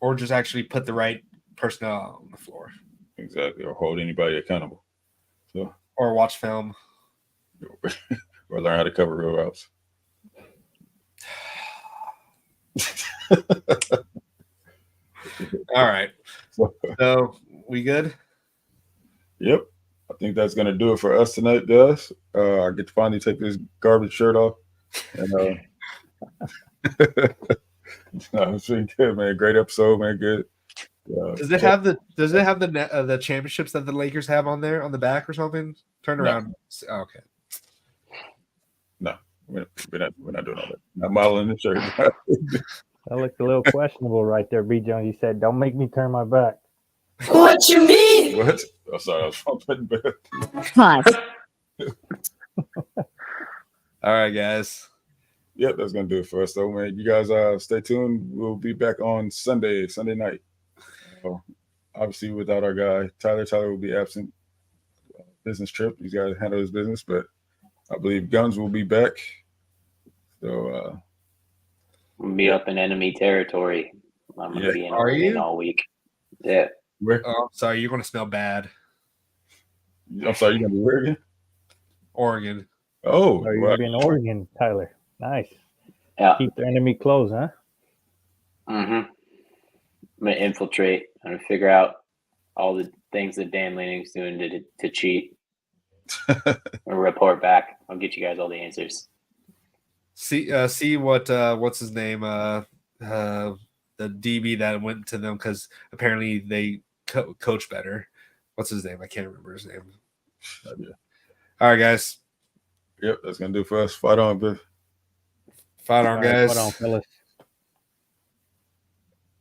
Or just actually put the right personnel on the floor. Exactly, or hold anybody accountable. So, or watch film. Or learn how to cover real routes. All right. So we good? Yep. I think that's gonna do it for us tonight, guys. I get to finally take this garbage shirt off. And it's been good, man. Great episode, man. Good. Does it have the championships that the Lakers have on there on the back or something? Turn around. No. Oh, okay. No, we're not doing all that. Not modeling the shirt. That looked a little questionable right there, B. Jones. You said, "Don't make me turn my back." What you mean? What? Oh, sorry, I was putting back. Hi. All right, guys. Yep, that's gonna do it for us, though, man. You guys, stay tuned. We'll be back on Sunday night. Obviously, without our guy Tyler. Tyler will be absent. Business trip. He's got to handle his business, but I believe Guns will be back. So we'll be up in enemy territory. I'm gonna be in Oregon all week. Yeah. Where? Oh, sorry, you're gonna smell bad. I'm sorry, you're gonna be where again? Oregon. Oh, you're gonna be in Oregon, Tyler. Nice. Yeah. Keep the enemy close, huh? Mm-hmm. I'm gonna infiltrate. I'm gonna figure out all the things that Dan Lanning's doing to cheat. I'll report back. I'll get you guys all the answers. See what's his name? The DB that went to them because apparently they coach better. What's his name? I can't remember his name. All right, guys. Yep, that's gonna do for us. Fight on, Biff. Fight on, guys. Fight on, fellas.